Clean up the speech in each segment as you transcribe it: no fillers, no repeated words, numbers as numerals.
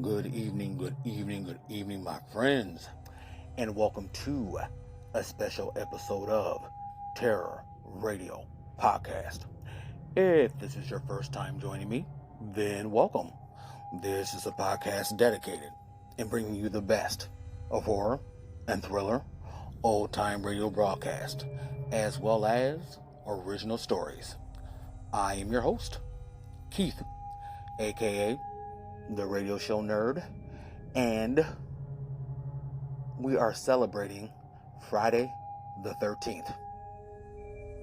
Good evening, my friends, and welcome to a special episode of Terror Radio Podcast. If this is your first time joining me, then welcome. This is a podcast dedicated in bringing you the best of horror and thriller, old-time radio broadcast, as well as original stories. I am your host, Keith, aka the Radio Show Nerd, and we are celebrating Friday the 13th.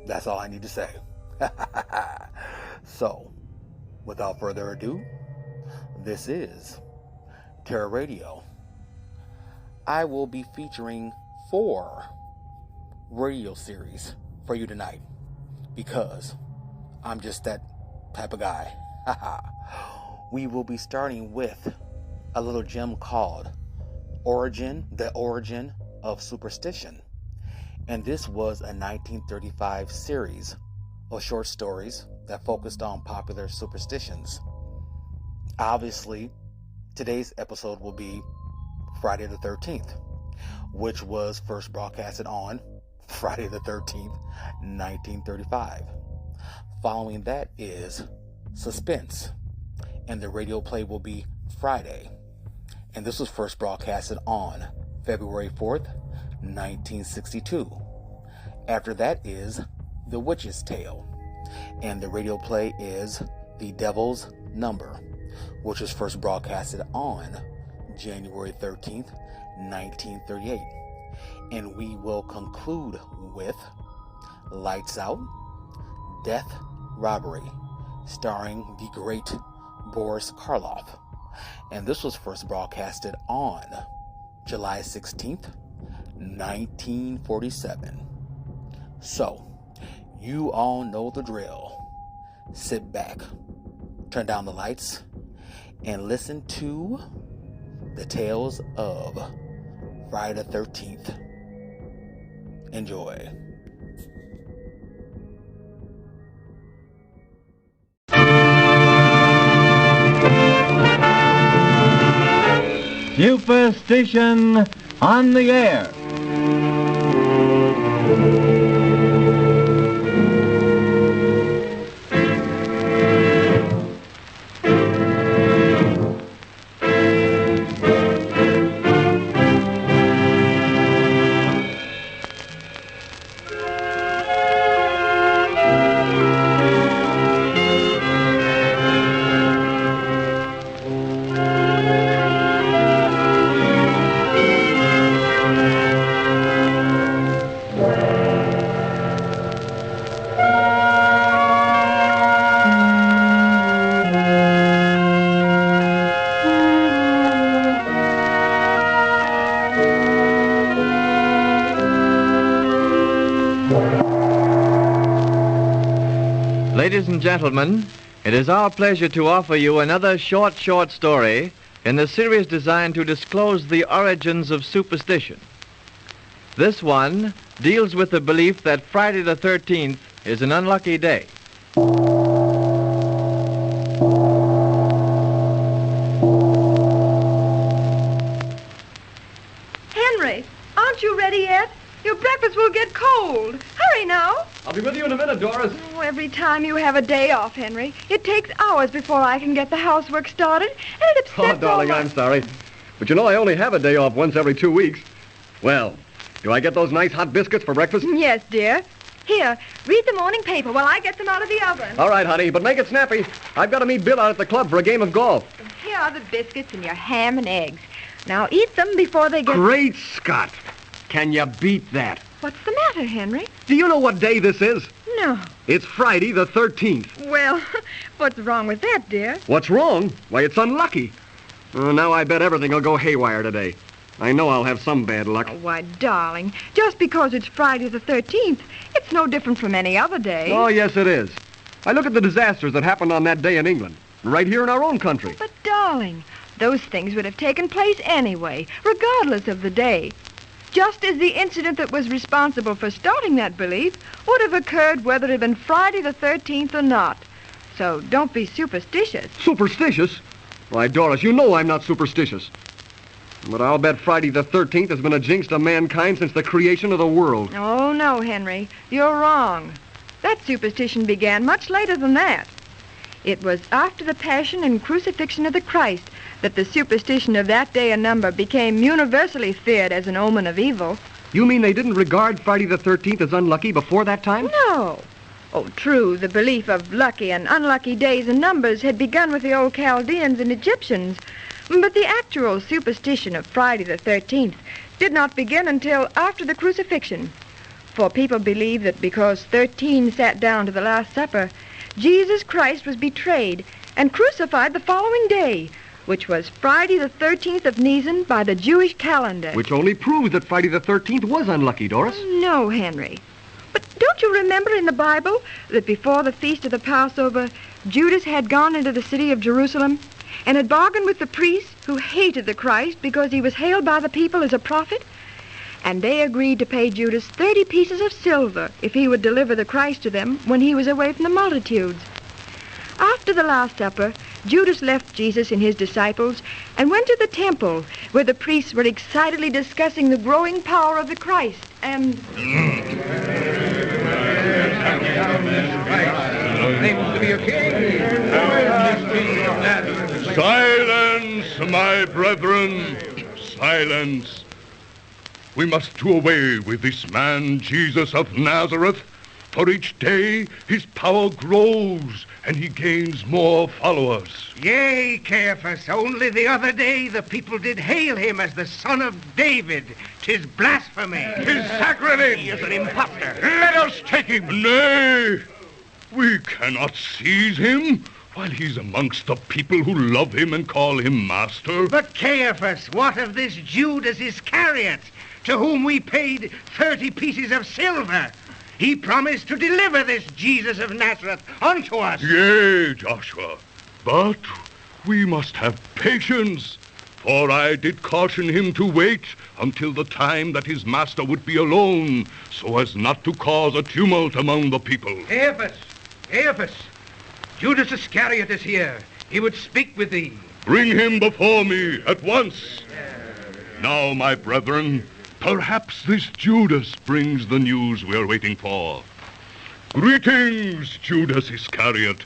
That's all I need to say. So, without further ado, this is Terror Radio. I will be featuring 4 radio series for you tonight because I'm just that type of guy. We will be starting with a little gem called The Origin of Superstition. And this was a 1935 series of short stories that focused on popular superstitions. Obviously, today's episode will be Friday the 13th, which was first broadcasted on Friday the 13th, 1935. Following that is Suspense, and the radio play will be Friday. And this was first broadcasted on February 4th, 1962. After that is The Witch's Tale, and the radio play is The Devil's Number, which was first broadcasted on January 13th, 1938. And we will conclude with Lights Out, Death, Robbery, starring the great Boris Karloff. And this was first broadcasted on July 16th, 1947. So, you all know the drill. Sit back, turn down the lights, and listen to the tales of Friday the 13th. Enjoy. Superstition on the air. Ladies and gentlemen, it is our pleasure to offer you another short story in the series designed to disclose the origins of superstition. This one deals with the belief that Friday the 13th is an unlucky day. Henry, aren't you ready yet? Your breakfast will get cold. Hurry now. I'll be with you in a minute, Doris. Oh, every time you have a day off, Henry, it takes hours before I can get the housework started, and it upsets Oh, darling, all my... I'm sorry. But you know I only have a day off once every 2 weeks. Well, do I get those nice hot biscuits for breakfast? Yes, dear. Here, read the morning paper while I get them out of the oven. All right, honey, but make it snappy. I've got to meet Bill out at the club for a game of golf. And here are the biscuits and your ham and eggs. Now eat them before they get... Great Scott! Can you beat that? What's the matter, Henry? Do you know what day this is? No. It's Friday the 13th. Well, what's wrong with that, dear? What's wrong? Why, it's unlucky. Now I bet everything will go haywire today. I know I'll have some bad luck. Oh, why, darling, just because it's Friday the 13th, it's no different from any other day. Oh, yes, it is. I look at the disasters that happened on that day in England, right here in our own country. But, darling, those things would have taken place anyway, regardless of the day. Just as the incident that was responsible for starting that belief would have occurred whether it had been Friday the 13th or not. So don't be superstitious. Superstitious? Why, Doris, you know I'm not superstitious. But I'll bet Friday the 13th has been a jinx to mankind since the creation of the world. Oh, no, Henry. You're wrong. That superstition began much later than that. It was after the passion and crucifixion of the Christ that the superstition of that day and number became universally feared as an omen of evil. You mean they didn't regard Friday the 13th as unlucky before that time? No. Oh, true, the belief of lucky and unlucky days and numbers had begun with the old Chaldeans and Egyptians, but the actual superstition of Friday the 13th did not begin until after the crucifixion. For people believed that because 13 sat down to the Last Supper, Jesus Christ was betrayed and crucified the following day, which was Friday the 13th of Nisan by the Jewish calendar. Which only proves that Friday the 13th was unlucky, Doris. No, Henry. But don't you remember in the Bible that before the feast of the Passover, Judas had gone into the city of Jerusalem and had bargained with the priests who hated the Christ because he was hailed by the people as a prophet? And they agreed to pay Judas 30 pieces of silver if he would deliver the Christ to them when he was away from the multitudes. After the Last Supper, Judas left Jesus and his disciples and went to the temple where the priests were excitedly discussing the growing power of the Christ and... Silence, my brethren, silence. We must do away with this man, Jesus of Nazareth, for each day his power grows and he gains more followers. Yea, Caiaphas, only the other day the people did hail him as the son of David. 'Tis blasphemy. 'Tis sacrilege. He is an impostor. Let us take him. Nay, we cannot seize him while he's amongst the people who love him and call him master. But Caiaphas, what of this Judas Iscariot, to whom we paid 30 pieces of silver? He promised to deliver this Jesus of Nazareth unto us. Yea, Joshua, but we must have patience, for I did caution him to wait until the time that his master would be alone, so as not to cause a tumult among the people. Caiaphas, Judas Iscariot is here. He would speak with thee. Bring him before me at once. Now, my brethren, perhaps this Judas brings the news we're waiting for. Greetings, Judas Iscariot.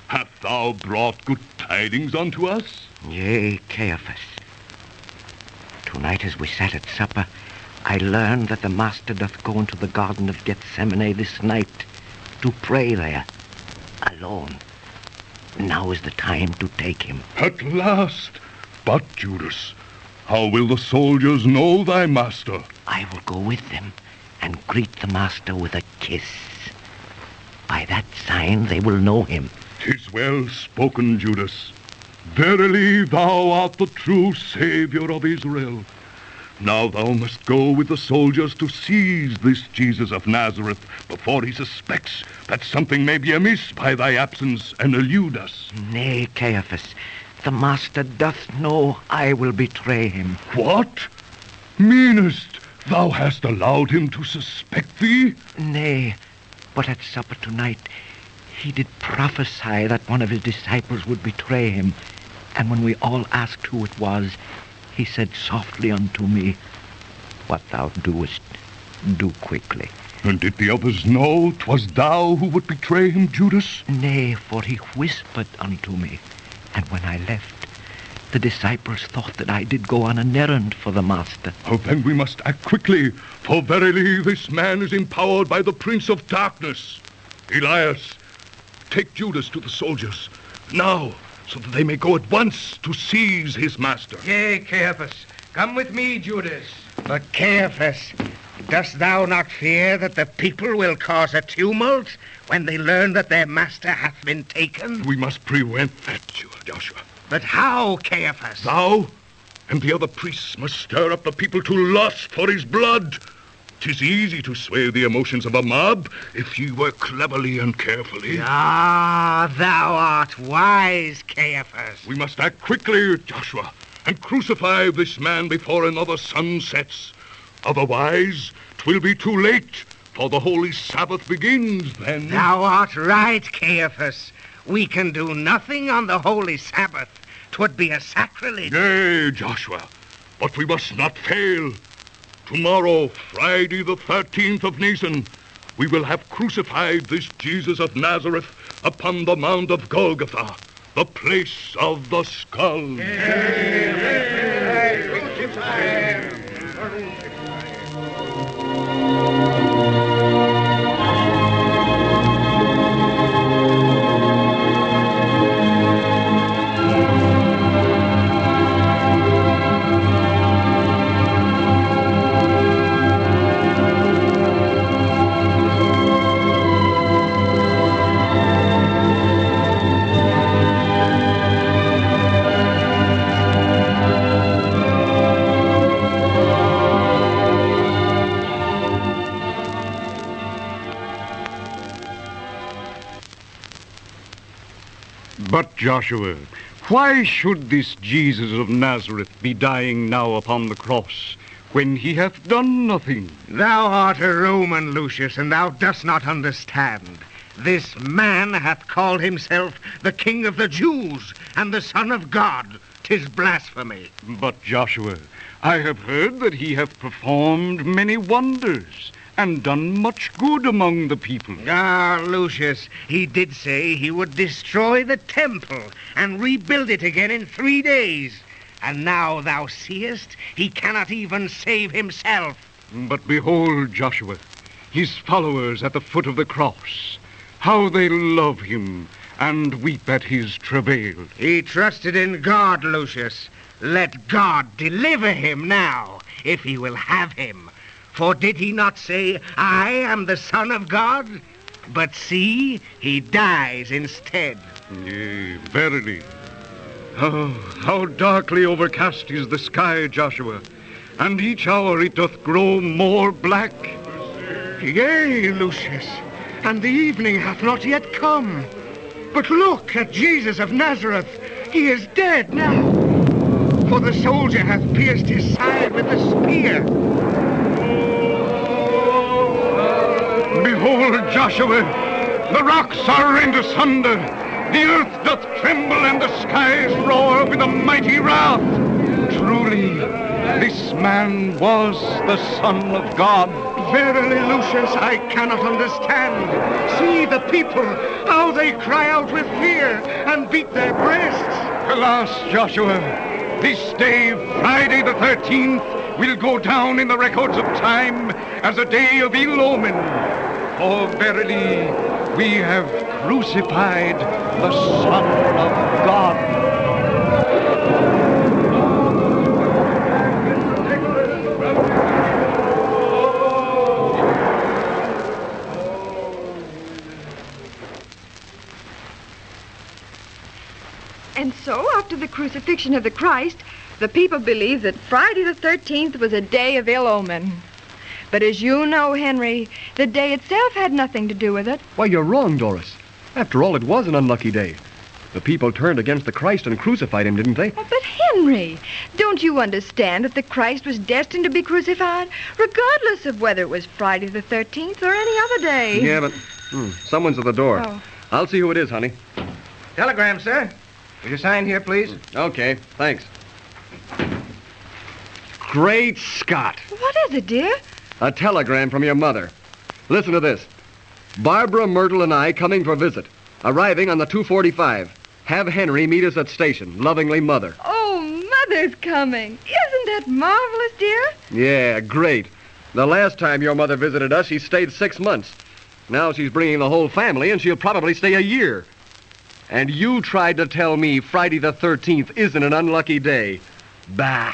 Hast thou brought good tidings unto us? Yea, Caiaphas. Tonight as we sat at supper, I learned that the Master doth go into the Garden of Gethsemane this night to pray there, alone. Now is the time to take him. At last. But, Judas, how will the soldiers know thy master? I will go with them and greet the Master with a kiss. By that sign they will know him. 'Tis well spoken, Judas. Verily thou art the true Savior of Israel. Now thou must go with the soldiers to seize this Jesus of Nazareth before he suspects that something may be amiss by thy absence and elude us. Nay, Caiaphas, the Master doth know I will betray him. What? Meanest thou hast allowed him to suspect thee? Nay, but at supper tonight he did prophesy that one of his disciples would betray him. And when we all asked who it was, he said softly unto me, What thou doest, do quickly. And did the others know 'twas thou who would betray him, Judas? Nay, for he whispered unto me. And when I left, the disciples thought that I did go on an errand for the Master. Oh, then we must act quickly, for verily this man is empowered by the Prince of Darkness. Elias, take Judas to the soldiers, now, so that they may go at once to seize his master. Yea, Caiaphas, come with me, Judas. But Caiaphas, dost thou not fear that the people will cause a tumult when they learn that their master hath been taken? We must prevent that, Joshua. But how, Caiaphas? Thou and the other priests must stir up the people to lust for his blood. 'Tis easy to sway the emotions of a mob if ye work cleverly and carefully. Ah, thou art wise, Caiaphas. We must act quickly, Joshua, and crucify this man before another sun sets. Otherwise, 'twill be too late, for the holy Sabbath begins then. Thou art right, Caiaphas. We can do nothing on the holy Sabbath. 'Twould be a sacrilege. Nay, Joshua, but we must not fail. Tomorrow, Friday the 13th of Nisan, we will have crucified this Jesus of Nazareth upon the Mount of Golgotha, the place of the skull. But, Joshua, why should this Jesus of Nazareth be dying now upon the cross, when he hath done nothing? Thou art a Roman, Lucius, and thou dost not understand. This man hath called himself the King of the Jews and the Son of God. 'Tis blasphemy. But, Joshua, I have heard that he hath performed many wonders and done much good among the people. Ah, Lucius, he did say he would destroy the temple and rebuild it again in 3 days. And now thou seest he cannot even save himself. But behold, Joshua, his followers at the foot of the cross, how they love him and weep at his travail. He trusted in God, Lucius. Let God deliver him now, if he will have him. For did he not say, I am the Son of God? But see, he dies instead. Yea, verily. Oh, how darkly overcast is the sky, Joshua, and each hour it doth grow more black. Yea, Lucius, and the evening hath not yet come. But look at Jesus of Nazareth. He is dead now, for the soldier hath pierced his side with a spear. Behold, Joshua, the rocks are rent asunder, the earth doth tremble, and the skies roar with a mighty wrath. Truly, this man was the Son of God. Verily, Lucius, I cannot understand. See the people, how they cry out with fear and beat their breasts. Alas, Joshua, this day, Friday the 13th, will go down in the records of time as a day of ill omen. For verily, we have crucified the Son of God. And so, after the crucifixion of the Christ, the people believed that Friday the 13th was a day of ill omen. But as you know, Henry, the day itself had nothing to do with it. Why, you're wrong, Doris. After all, it was an unlucky day. The people turned against the Christ and crucified him, didn't they? Oh, but Henry, don't you understand that the Christ was destined to be crucified, regardless of whether it was Friday the 13th or any other day? Yeah, but someone's at the door. Oh. I'll see who it is, honey. Telegram, sir. Will you sign here, please? Okay, thanks. Great Scott! What is it, dear? A telegram from your mother. Listen to this. Barbara, Myrtle, and I coming for visit. Arriving on the 2:45. Have Henry meet us at station. Lovingly, Mother. Oh, Mother's coming. Isn't that marvelous, dear? Yeah, great. The last time your mother visited us, she stayed 6 months. Now she's bringing the whole family, and she'll probably stay a year. And you tried to tell me Friday the 13th isn't an unlucky day. Bah.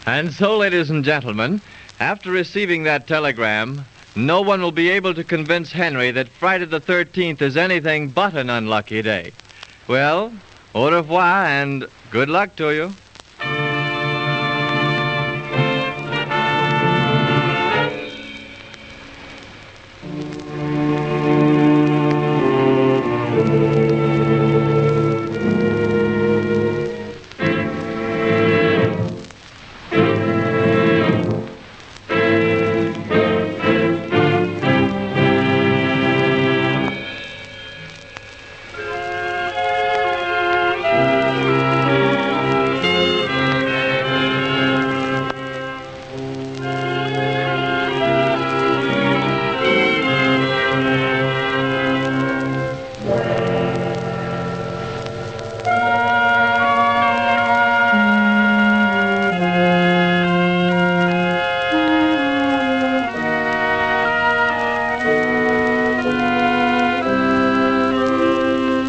And so, ladies and gentlemen, after receiving that telegram, no one will be able to convince Henry that Friday the 13th is anything but an unlucky day. Well, au revoir and good luck to you.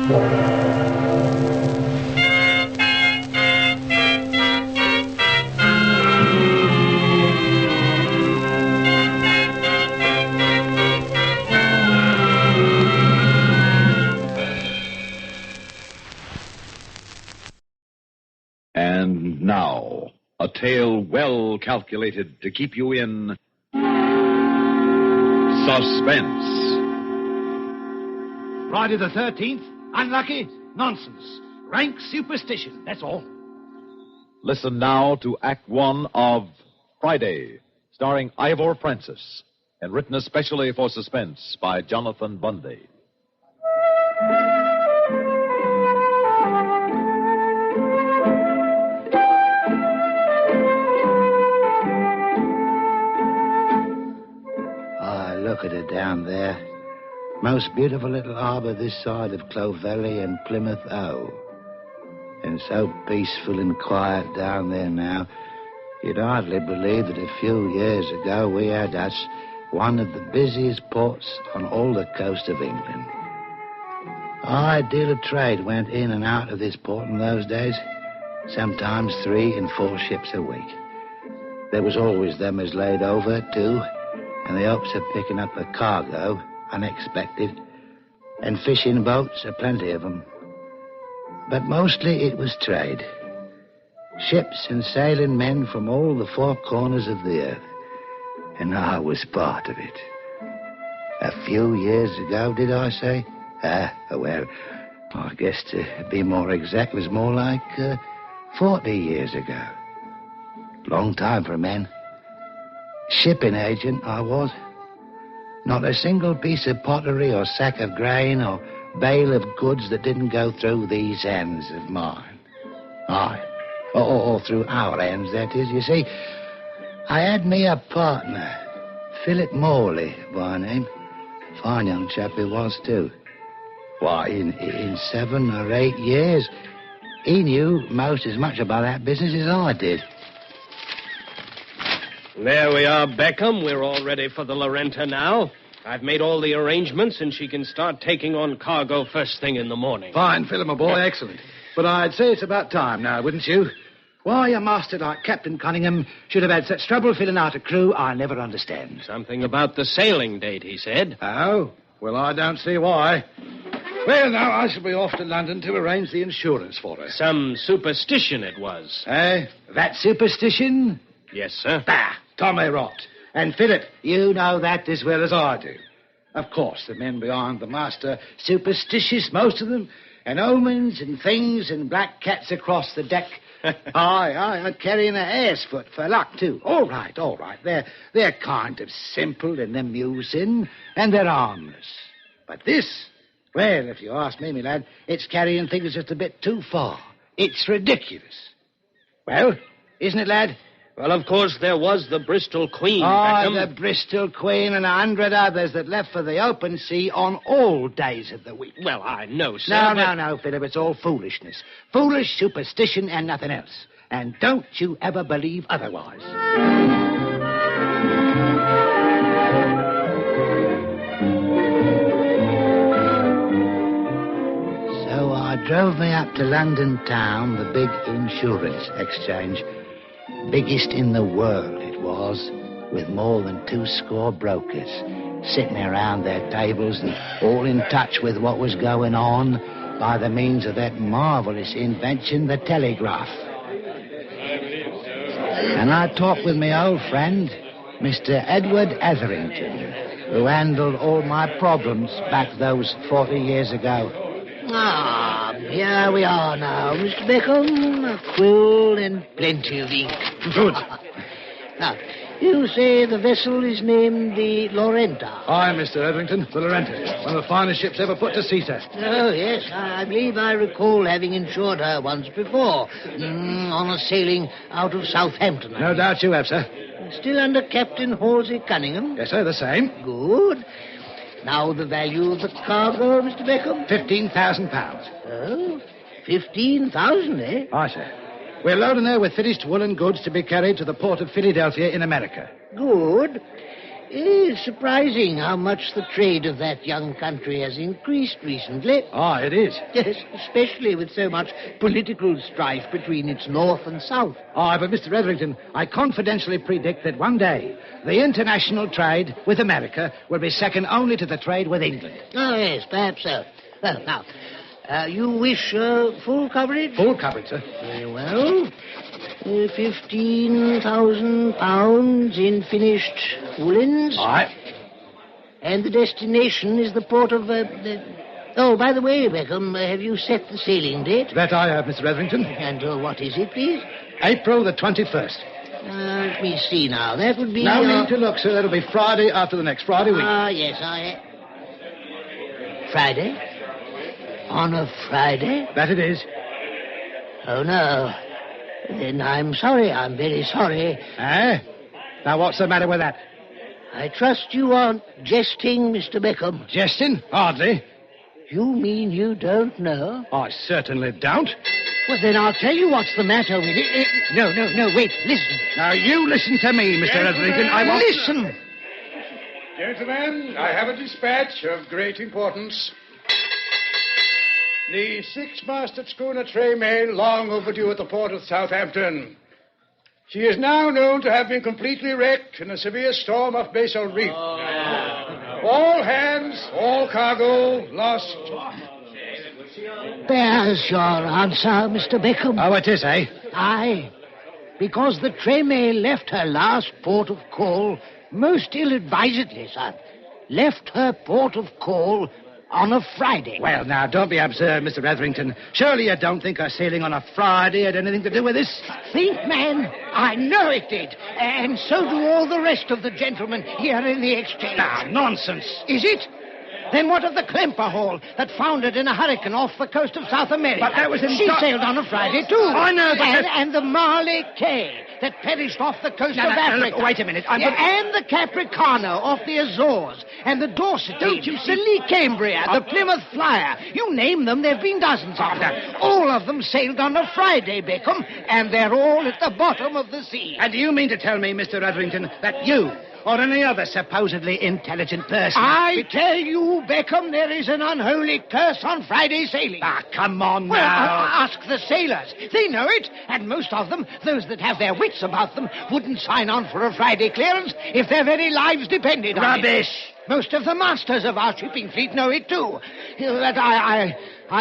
And now, a tale well calculated to keep you in suspense. Friday the 13th? Unlucky? Nonsense. Rank superstition, that's all. Listen now to Act One of Friday, starring Ivor Francis, and written especially for Suspense by Jonathan Bundy. Look at it down there. Most beautiful little harbour this side of Clovelly and Plymouth O. And so peaceful and quiet down there now, you'd hardly believe that a few years ago we had us one of the busiest ports on all the coast of England. A high deal of trade went in and out of this port in those days, sometimes 3 and 4 ships a week. There was always them as laid over, too, and the hopes of picking up a cargo, unexpected, and fishing boats, a plenty of them. But mostly it was trade. Ships and sailing men from all the 4 corners of the earth. And I was part of it. A few years ago, did I say? Well, I guess to be more exact was more like 40 years ago. Long time for a man. Shipping agent, I was. Not a single piece of pottery or sack of grain or bale of goods that didn't go through these hands of mine. Aye. Or through our hands, that is. You see, I had me a partner, Philip Morley by name. Fine young chap he was, too. Why, in 7 or 8 years, he knew most as much about that business as I did. There we are, Beckham. We're all ready for the Lorenta now. I've made all the arrangements, and she can start taking on cargo first thing in the morning. Fine, Philip, my boy, excellent. But I'd say it's about time now, wouldn't you? Why a master like Captain Cunningham should have had such trouble filling out a crew, I never understand. Something about the sailing date, he said. Oh? Well, I don't see why. Well, now, I shall be off to London to arrange the insurance for her. Some superstition it was. That superstition? Yes, sir. Bah, Tommy rot. And, Philip, you know that as well as I do. Of course, the men behind the master, superstitious, most of them, and omens and things and black cats across the deck. Aye, carrying a hare's foot for luck, too. All right. They're kind of simple and amusing, and they're harmless. But this, well, if you ask me, my lad, it's carrying things just a bit too far. It's ridiculous. Well, isn't it, lad? Well, of course, there was the Bristol Queen, Beckham. The Bristol Queen and 100 others that left for the open sea on all days of the week. Well, I know, sir. No, Philip, it's all foolishness. Foolish superstition and nothing else. And don't you ever believe otherwise. So I drove me up to London town, the big insurance exchange. Biggest in the world it was, with more than 200 brokers sitting around their tables and all in touch with what was going on by the means of that marvellous invention, the telegraph. And I talked with my old friend, Mr. Edward Etherington, who handled all my problems back those 40 years ago. Here we are now, Mr. Beckham. A quill and plenty of ink. Good. Now, you say the vessel is named the Lorenta. Aye, Mr. Etherington, the Lorenta. One of the finest ships ever put to sea, sir. Oh, yes, I believe I recall having insured her once before, on a sailing out of Southampton. No doubt you have, sir. Still under Captain Halsey Cunningham? Yes, sir, the same. Good. Now the value of the cargo, Mr. Beckham? £15,000. Oh, 15,000, eh? Aye, sir. We're loading her with finished woolen goods to be carried to the port of Philadelphia in America. Good. It's surprising how much the trade of that young country has increased recently. Ah, it is. Yes, especially with so much political strife between its north and south. Ah, but Mr. Etherington, I confidentially predict that one day the international trade with America will be second only to the trade with England. Oh, yes, perhaps so. Well, now, you wish full coverage? Full coverage, sir. Very well. £15,000 in finished woolens. Aye. And the destination is the port of... Oh, by the way, Beckham, have you set the sailing date? That I have, Mr. Etherington. And what is it, please? April the 21st. Let me see now. That would be... No need to look, sir. That'll be Friday after the next Friday week. Ah, yes, Friday? On a Friday? That it is. Oh, no. Then I'm sorry. I'm very sorry. Eh? Now, what's the matter with that? I trust you aren't jesting, Mr. Beckham. Jesting? Hardly. You mean you don't know? I certainly don't. Well, then I'll tell you what's the matter with it. No, wait, listen. Now, you listen to me, Mr. Etherington. I won't... Listen! Gentlemen, I have a dispatch of great importance. The six-masted schooner Tremaine, long overdue at the port of Southampton. She is now known to have been completely wrecked in a severe storm off Basel Reef. All hands, all cargo, lost. There's your answer, Mr. Beckham. Oh, it is, eh? Aye. Because the Tremaine left her last port of call most ill-advisedly, sir. Left her port of call on a Friday. Well, now, don't be absurd, Mr. Etherington. Surely you don't think her sailing on a Friday had anything to do with this? Think, man. I know it did. And so do all the rest of the gentlemen here in the exchange. Ah, nonsense. Is it? Then what of the Klemper Hall that foundered in a hurricane off the coast of South America? But that was in... She sailed on a Friday, too. I know, but... And the Marley Kay that perished off the coast of Africa. No, wait a minute. And the Capricano off the Azores. And the Dorset. Don't you see? The Lee Cambria, the Plymouth Flyer. You name them, there have been dozens of them. All of them sailed on a Friday, Beckham, and they're all at the bottom of the sea. And do you mean to tell me, Mr. Etherington, that you... or any other supposedly intelligent person... I tell you, Beckham, there is an unholy curse on Friday sailing. Ah, come on now. Well, ask the sailors. They know it, and most of them, those that have their wits about them, wouldn't sign on for a Friday clearance if their very lives depended on it. Rubbish. Most of the masters of our shipping fleet know it, too. That I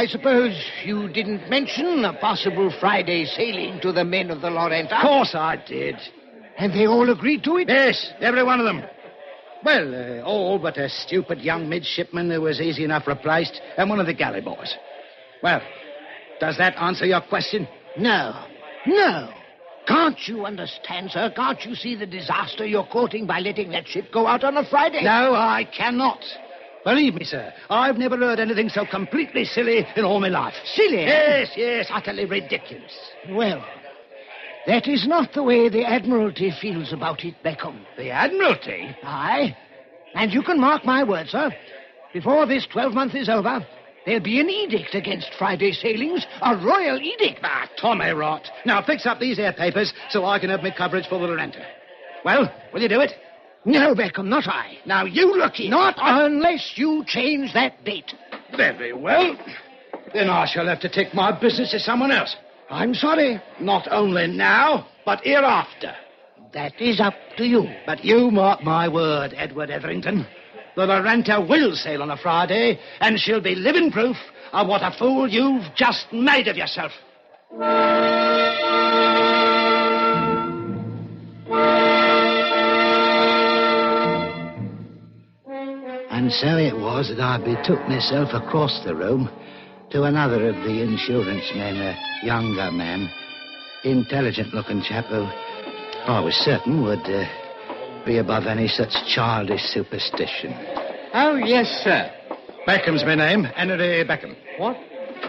suppose you didn't mention a possible Friday sailing to the men of the Lorenta. Of course I did. And they all agreed to it? Yes, every one of them. Well, all but a stupid young midshipman who was easy enough replaced, and one of the galley boys. Well, does that answer your question? No. Can't you understand, sir? Can't you see the disaster you're courting by letting that ship go out on a Friday? No, I cannot. Believe me, sir, I've never heard anything so completely silly in all my life. Silly? Yes, utterly ridiculous. Well, that is not the way the Admiralty feels about it, Beckham. The Admiralty? Aye. And you can mark my words, sir. Before this 12-month is over, there'll be an edict against Friday sailings, a royal edict. Ah, Tommy rot. Now fix up these air papers so I can have my coverage for the Lorenta. Well, will you do it? No, Beckham, not I. Now you look here. Not unless you change that date. Very well. Then I shall have to take my business to someone else. I'm sorry. Not only now, but hereafter. That is up to you. But you mark my word, Edward Etherington. The Lorenta will sail on a Friday, and she'll be living proof of what a fool you've just made of yourself. And so it was that I betook myself across the room to another of the insurance men, a younger man, intelligent-looking chap who I was certain would be above any such childish superstition. Oh, yes, sir. Beckham's my name, Henry Beckham. What?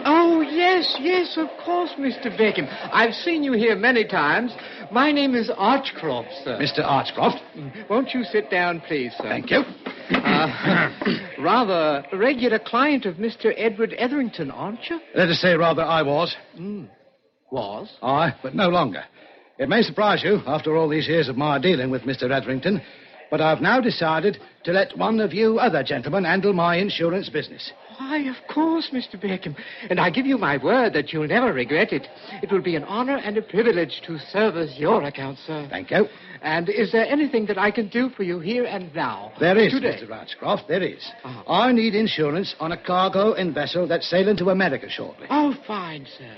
Oh, yes, of course, Mr. Beckham. I've seen you here many times. My name is Archcroft, sir. Mr. Archcroft? Won't you sit down, please, sir? Thank you. Rather a regular client of Mr. Edward Etherington, aren't you? Let us say rather I was. Was? Aye, but no longer. It may surprise you, after all these years of my dealing with Mr. Etherington, But I've now decided to let one of you other gentlemen handle my insurance business. Why, of course, Mr. Beckham. And I give you my word that you'll never regret it. It will be an honor and a privilege to serve as your account, sir. Thank you. And is there anything that I can do for you here and now? There is, today? Mr. Ratchcroft, there is. I need insurance on a cargo and vessel that's sailing to America shortly. Oh, fine, sir.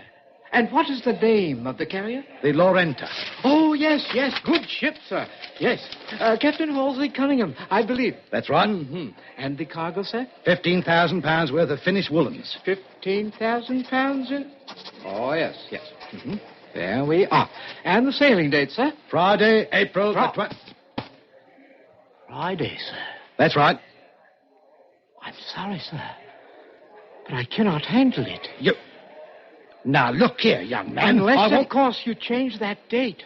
And what is the name of the carrier? The Lorenta. Oh, yes, good ship, sir. Yes. Captain Halsey Cunningham, I believe. That's right. Mm-hmm. And the cargo, sir? £15,000 worth of finished woolens. 15,000 pounds in... Oh, yes. Mm-hmm. There we are. And the sailing date, sir? Friday, April the 20th. Friday, sir. That's right. I'm sorry, sir, but I cannot handle it. You... Now, look here, young man. Unless, of course, you change that date.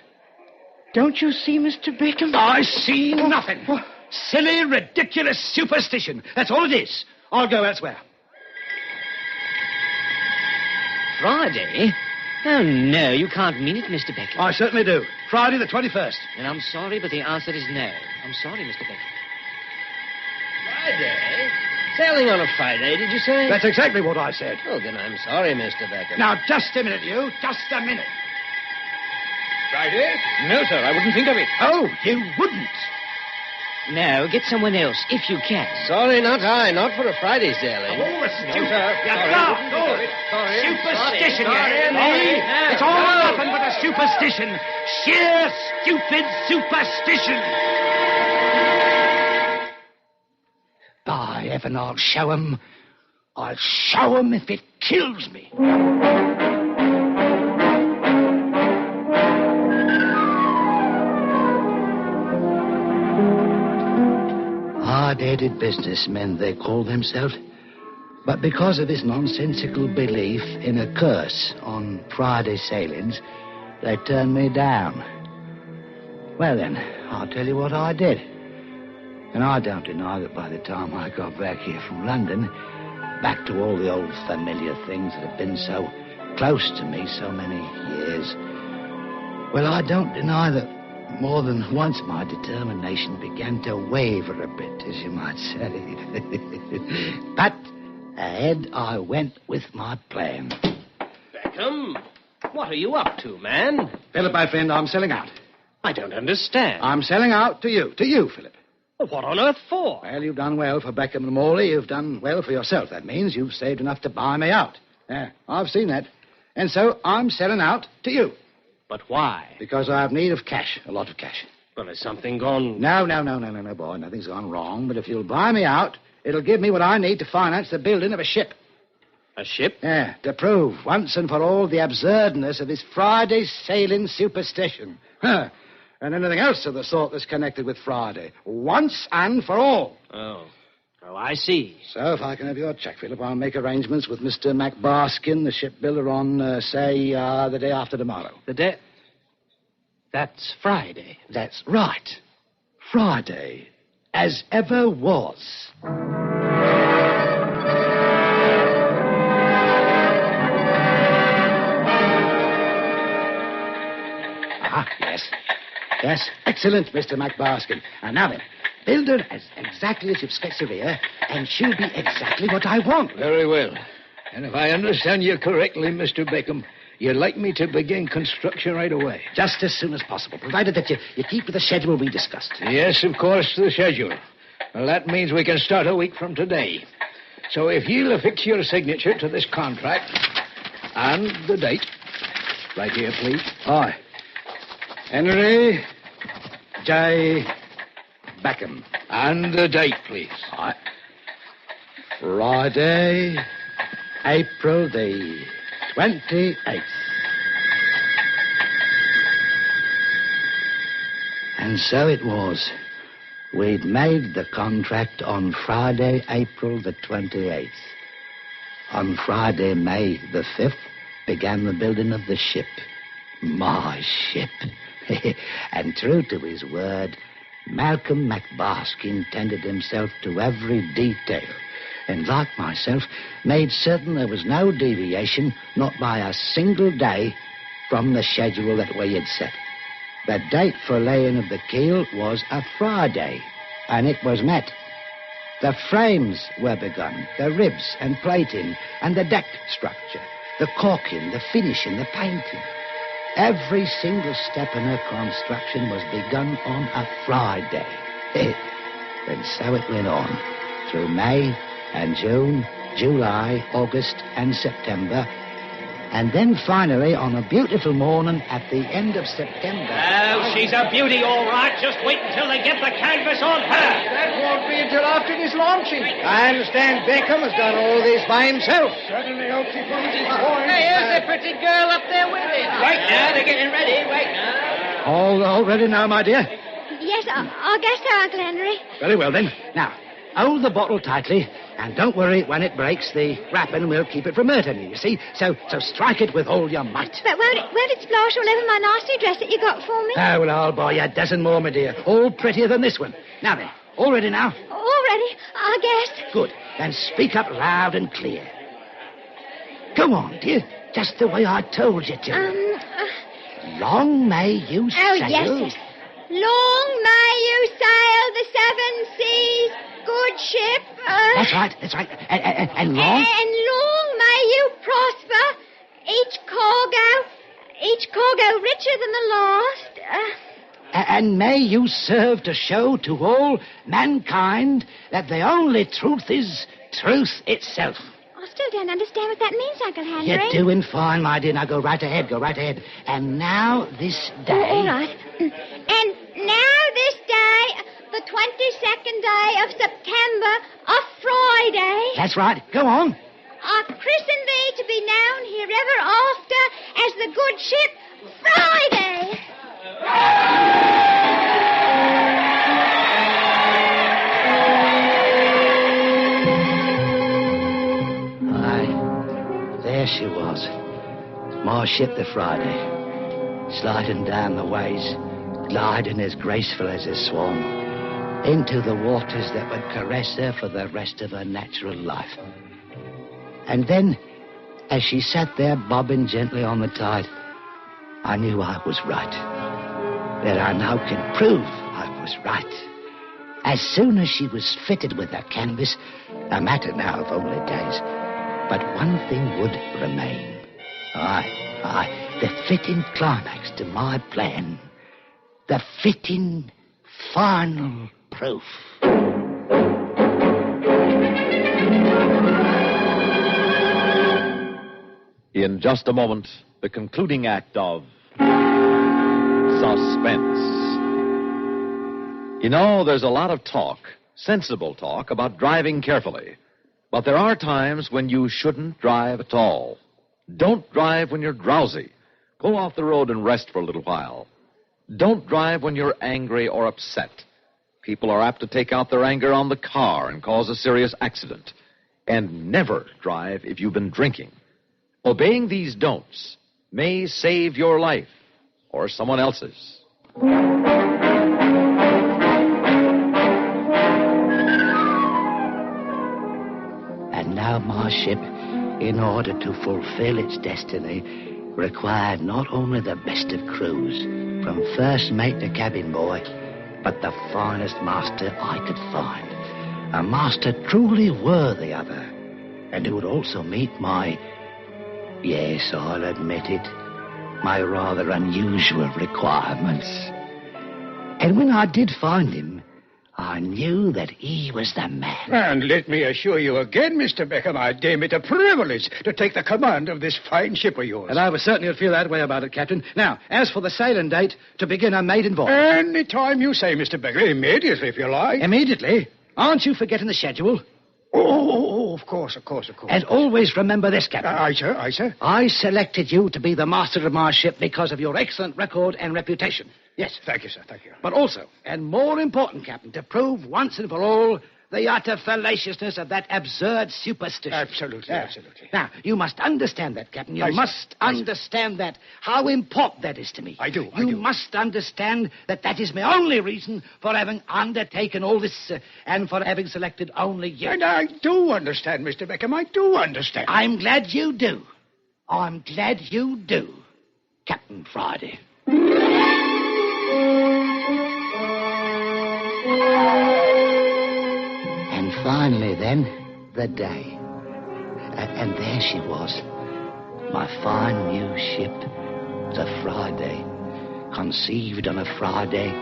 Don't you see, Mr. Beckham? I see nothing. Silly, ridiculous superstition. That's all it is. I'll go elsewhere. Friday? Oh, no, you can't mean it, Mr. Beckham. I certainly do. Friday the 21st. And I'm sorry, but the answer is no. I'm sorry, Mr. Beckham. Friday? Sailing on a Friday, did you say? That's exactly what I said. Oh, then I'm sorry, Mr. Beckham. Now, just a minute, you. Just a minute. Friday? No, sir, I wouldn't think of it. Oh, you wouldn't? No, get someone else, if you can. Sorry, not I. Not for a Friday sailing. Oh, a No, sir. Sorry. Superstition, you hear me? It's all nothing but a superstition. Sheer, stupid superstition. By heaven, I'll show 'em. I'll show 'em if it kills me. Hard-headed businessmen, they call themselves. But because of this nonsensical belief in a curse on Friday sailings, they turned me down. Well, then, I'll tell you what I did. And I don't deny that by the time I got back here from London, back to all the old familiar things that have been so close to me so many years, well, I don't deny that more than once my determination began to waver a bit, as you might say. But ahead I went with my plan. Beckham, what are you up to, man? Philip, my friend, I'm selling out. I don't understand. I'm selling out to you, Philip. Well, what on earth for? Well, you've done well for Beckham and Morley. You've done well for yourself. That means you've saved enough to buy me out. Yeah, I've seen that. And so I'm selling out to you. But why? Because I have need of cash, a lot of cash. Well, has something gone... No, boy. Nothing's gone wrong. But if you'll buy me out, it'll give me what I need to finance the building of a ship. A ship? Yeah, to prove once and for all the absurdness of this Friday sailing superstition. Huh. And anything else of the sort that's connected with Friday. Once and for all. Oh, I see. So if I can have your check, Philip, I'll make arrangements with Mr. MacBarskin, the shipbuilder, on, the day after tomorrow. The day... That's Friday. That's right. Friday, as ever was. Yes. Yes, excellent, Mr. MacBarskin. And now then, build her as exactly as you've sketched her here, and she'll be exactly what I want. Very well. And if I understand you correctly, Mr. Beckham, you'd like me to begin construction right away. Just as soon as possible, provided that you keep with the schedule we discussed. Yes, of course, the schedule. Well, that means we can start a week from today. So if you'll affix your signature to this contract and the date, right here, please. Aye. Henry J. Beckham. And the date, please. Aye. Friday, April the 28th. And so it was. We'd made the contract on Friday, April the 28th. On Friday, May the 5th, began the building of the ship. My ship. And true to his word, Malcolm MacBarskin tended himself to every detail, and like myself, made certain there was no deviation, not by a single day, from the schedule that we had set. The date for laying of the keel was a Friday, And it was met. The frames were begun, the ribs and plating, and the deck structure, the caulking, the finishing, the painting. Every single step in her construction was begun on a Friday. And so it went on, through May and June, July, August, and September. And then finally, on a beautiful morning at the end of September... Oh, she's a beauty, all right. Just wait until they get the canvas on her. That won't be until after this launching. I understand Beckham has done all this by himself. Certainly hopes he finds his point. Hey, here's the pretty girl up there with him. Right now, they're getting ready. Right now. All ready now, my dear? Yes, I guess so, Uncle Henry. Very well, then. Now, hold the bottle tightly, and don't worry, when it breaks, the wrapping will keep it from hurting you, see? So strike it with all your might. But won't it splash all over my nasty dress that you got for me? Oh, well, I'll buy you a dozen more, my dear. All prettier than this one. Now then, all ready now? All ready, I guess. Good. Then speak up loud and clear. Go on, dear. Just the way I told you to. Long may you sail... Yes. Long may you sail the seven seas, good ship. That's right. And long... And long may you prosper, each cargo richer than the last. And may you serve to show to all mankind that the only truth is truth itself. I still don't understand what that means, Uncle Henry. You're doing fine, my dear. Now go right ahead. And now this day... All right. And now this day, the 22nd day of September, a Friday... That's right. Go on. I christen thee to be known herever after as the good ship Friday. Aye, there she was. My ship, the Friday, sliding down the ways, gliding as graceful as a swan, into the waters that would caress her for the rest of her natural life. And then, as she sat there bobbing gently on the tide, I knew I was right. That I now can prove I was right. As soon as she was fitted with her canvas, a matter now of only days, but one thing would remain. Aye, the fitting climax to my plan. The fitting final proof. In just a moment, the concluding act of Suspense. You know, there's a lot of talk, sensible talk, about driving carefully. But there are times when you shouldn't drive at all. Don't drive when you're drowsy. Pull off the road and rest for a little while. Don't drive when you're angry or upset. People are apt to take out their anger on the car and cause a serious accident. And never drive if you've been drinking. Obeying these don'ts may save your life or someone else's. And now my ship, in order to fulfill its destiny, required not only the best of crews, from first mate to cabin boy, but the finest master I could find. A master truly worthy of her, and who would also meet my, yes, I'll admit it, my rather unusual requirements. And when I did find him, I knew that he was the man. And let me assure you again, Mr. Beckham, I deem it a privilege to take the command of this fine ship of yours. And I was certain you'd feel that way about it, Captain. Now, as for the sailing date, to begin a maiden voyage. Any time you say, Mr. Beckham. Immediately, if you like. Immediately? Aren't you forgetting the schedule? Oh, of course. And always remember this, Captain. Aye, sir. I selected you to be the master of my ship because of your excellent record and reputation. Yes. Thank you, sir, thank you. But also, and more important, Captain, to prove once and for all the utter fallaciousness of that absurd superstition. Absolutely. Now, you must understand that, Captain. You must understand that. How important that is to me. I do. You must understand that that is my only reason for having undertaken all this and for having selected only you. And I do understand, Mr. Beckham. I do understand. I'm glad you do. Captain Friday. finally, then, the day. And there she was, my fine new ship, the Friday, conceived on a Friday,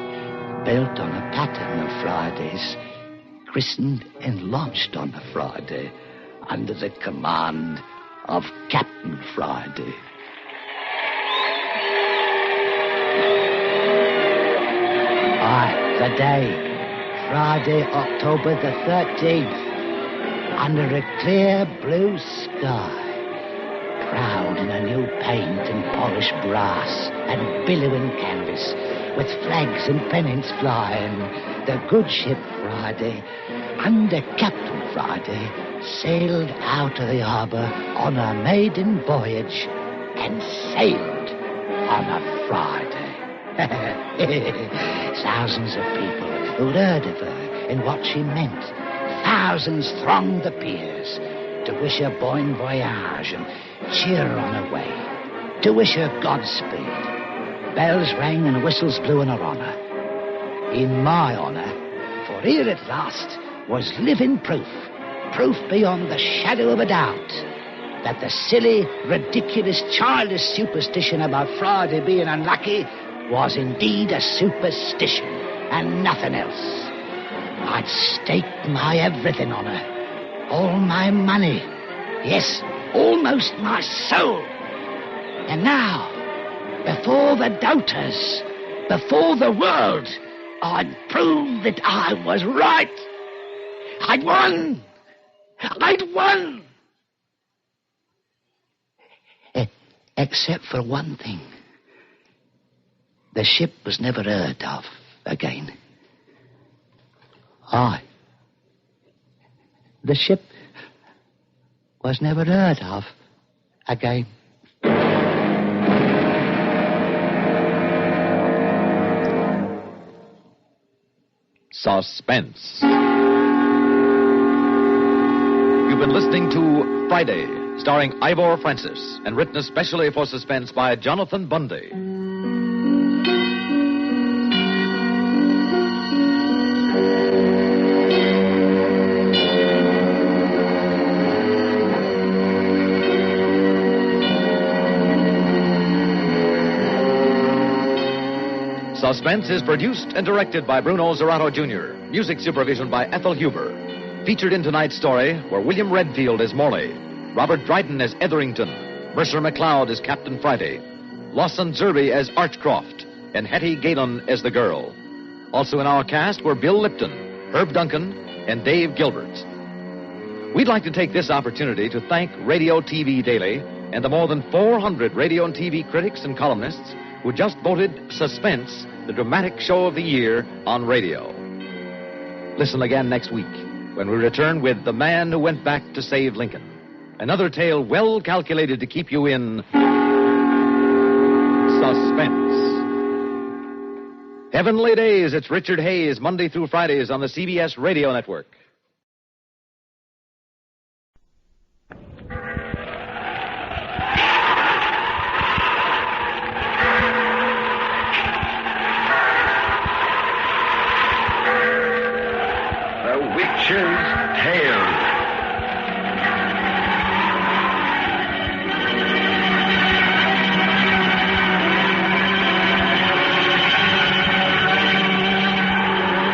built on a pattern of Fridays, christened and launched on a Friday, under the command of Captain Friday. Aye, the day, Friday, October the 13th, under a clear blue sky, proud in a new paint and polished brass and billowing canvas, with flags and pennants flying, the good ship Friday, under Captain Friday, sailed out of the harbor on a maiden voyage and sailed on a Friday. Thousands of people who'd heard of her and what she meant. Thousands thronged the piers to wish her bon voyage and cheer her on her way, to wish her Godspeed. Bells rang and whistles blew in her honor. In my honor, for here at last was living proof beyond the shadow of a doubt, that the silly, ridiculous, childish superstition about Friday being unlucky was indeed a superstition and nothing else. I'd staked my everything on her, all my money, yes, almost my soul. And now, before the doubters, before the world, I'd prove that I was right. I'd won. Except for one thing. The ship was never heard of again. Aye. The ship was never heard of again. Suspense. You've been listening to Friday, starring Ivor Francis, and written especially for Suspense by Jonathan Bundy. Suspense is produced and directed by Bruno Zerato Jr., music supervision by Ethel Huber. Featured in tonight's story were William Redfield as Morley, Robert Dryden as Etherington, Mercer McLeod as Captain Friday, Lawson Zerby as Archcroft, and Hetty Galen as the girl. Also in our cast were Bill Lipton, Herb Duncan, and Dave Gilbert. We'd like to take this opportunity to thank Radio TV Daily and the more than 400 radio and TV critics and columnists who just voted Suspense the dramatic show of the year on radio. Listen again next week when we return with The Man Who Went Back to Save Lincoln. Another tale well calculated to keep you in suspense. Heavenly Days, it's Richard Hayes, Monday through Fridays on the CBS Radio Network. Witch's Tale.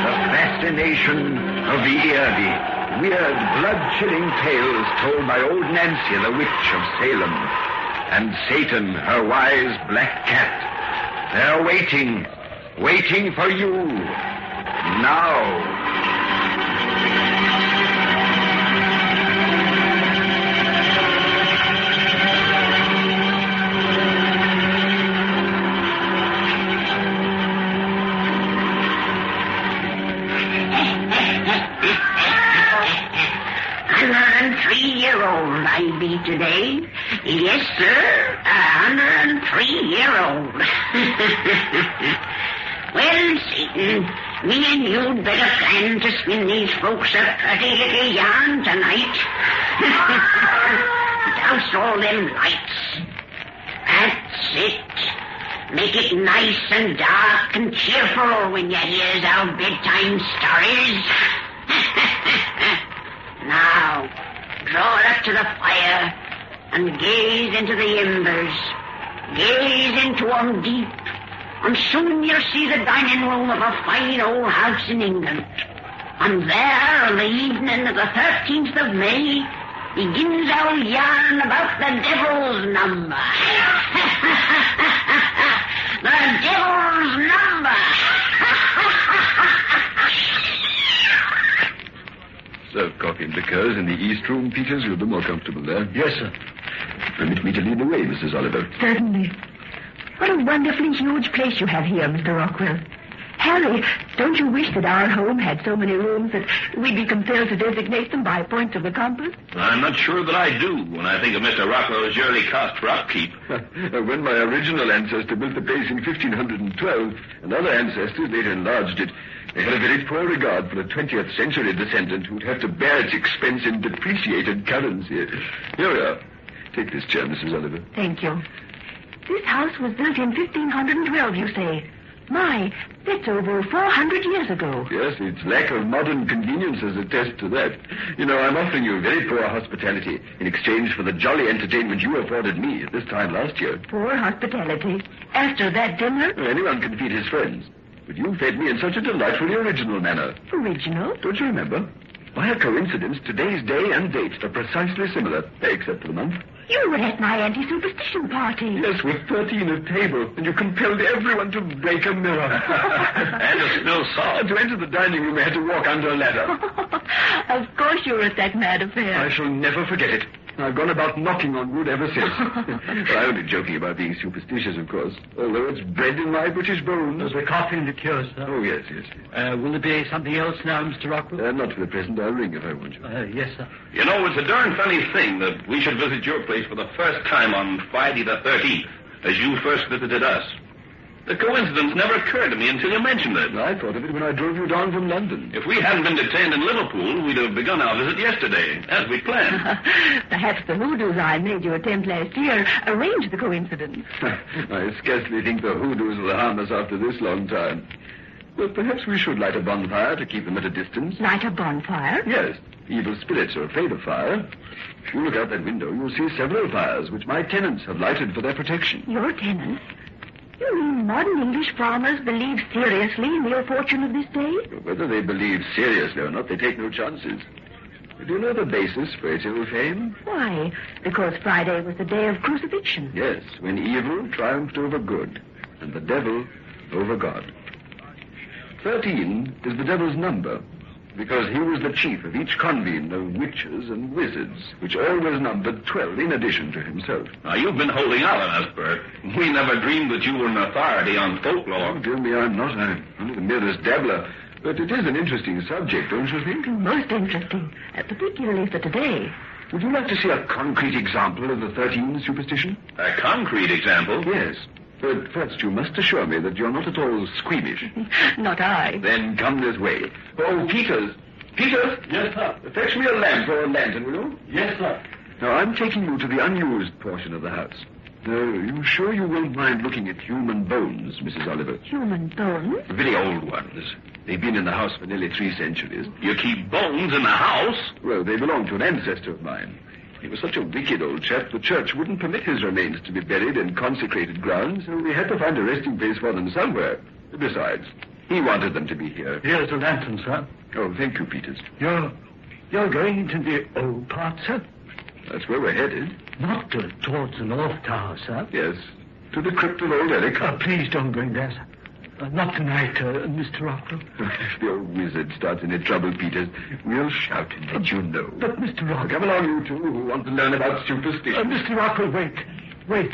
The fascination of the eerie, weird, blood-chilling tales told by old Nancy, the witch of Salem, and Satan, her wise black cat. They're waiting for you now. Old I be today. Yes, sir, 103-year-old. Well, Satan, me and you'd better plan to spin these folks a pretty little yarn tonight. Douse all them lights. That's it. Make it nice and dark and cheerful when you hear our bedtime stories. Now, draw up to the fire and gaze into the embers. Gaze into them deep, and soon you'll see the dining room of a fine old house in England. And there, on the evening of the 13th of May, begins our yarn about the devil's number. The devil's number. Serve coffee and liqueurs in the East Room, Peters. You'll be more comfortable there. Yes, sir. Permit me to lead the way, Mrs. Oliver. Certainly. What a wonderfully huge place you have here, Mr. Rockwell. Harry, don't you wish that our home had so many rooms that we'd be compelled to designate them by points of the compass? I'm not sure that I do when I think of Mr. Rockwell's yearly cost for upkeep. When my original ancestor built the place in 1512, and other ancestors later enlarged it, they had a very poor regard for a 20th century descendant who'd have to bear its expense in depreciated currency. Here we are. Take this chair, Mrs. Oliver. Thank you. This house was built in 1512, you say. My, that's over 400 years ago. Yes, its lack of modern conveniences attest to that. You know, I'm offering you very poor hospitality in exchange for the jolly entertainment you afforded me at this time last year. Poor hospitality? After that dinner? Well, anyone can feed his friends. But you fed me in such a delightfully original manner. Original? Don't you remember? By a coincidence, today's day and date are precisely similar, except for the month. You were at my anti-superstition party. Yes, with 13 at table, and you compelled everyone to break a mirror. And to spill salt. To enter the dining room, I had to walk under a ladder. Of course you were at that mad affair. I shall never forget it. I've gone about knocking on wood ever since. But I'm only joking about being superstitious, of course, although it's bred in my British bones. There's a coffee and liqueurs, sir. Oh, yes, yes. Will there be something else now, Mr. Rockwell? Not for the present. I'll ring if I want you. Yes, sir. You know, it's a darn funny thing that we should visit your place for the first time on Friday the 13th, as you first visited us. The coincidence never occurred to me until you mentioned it. I thought of it when I drove you down from London. If we hadn't been detained in Liverpool, we'd have begun our visit yesterday, as we planned. Perhaps the hoodoos I made you attempt last year arranged the coincidence. I scarcely think the hoodoos will harm us after this long time. But perhaps we should light a bonfire to keep them at a distance. Light a bonfire? Yes. Evil spirits are afraid of fire. If you look out that window, you'll see several fires which my tenants have lighted for their protection. Your tenants? You mean modern English farmers believe seriously in the ill fortune of this day? Whether they believe seriously or not, they take no chances. Do you know the basis for its ill fame? Why? Because Friday was the day of crucifixion. Yes, when evil triumphed over good, and the devil over God. 13 is the devil's number, because he was the chief of each convene of witches and wizards, which always numbered 12 in addition to himself. Now, you've been holding out on us, Bert. We never dreamed that you were an authority on folklore. Oh, dear me, I'm not. I'm only the merest dabbler. But it is an interesting subject, don't you think? Most interesting, particularly for today. Would you like to see a concrete example of the 13 superstition? A concrete example? Yes. But first, you must assure me that you're not at all squeamish. Not I. Then come this way. Oh, Peters. Peters? Yes, sir. Fetch me a lamp or a lantern, will you? Yes, sir. Now, I'm taking you to the unused portion of the house. You sure you won't mind looking at human bones, Mrs. Oliver? Human bones? Very old ones. They've been in the house for nearly 3 centuries. You keep bones in the house? Well, they belong to an ancestor of mine. He was such a wicked old chap, the church wouldn't permit his remains to be buried in consecrated ground, so we had to find a resting place for them somewhere. Besides, he wanted them to be here. Here's the lantern, sir. Oh, thank you, Peters. You're going into the old part, sir? That's where we're headed. Not towards the North Tower, sir? Yes, to the crypt of old Eric. Please don't go in there, sir. Not tonight, Mr. Rockwell. If the old wizard starts any trouble, Peters, we'll shout and let you know. But, Mr. Rockwell... Come along, you two, who want to learn about superstition. Mr. Rockwell, wait.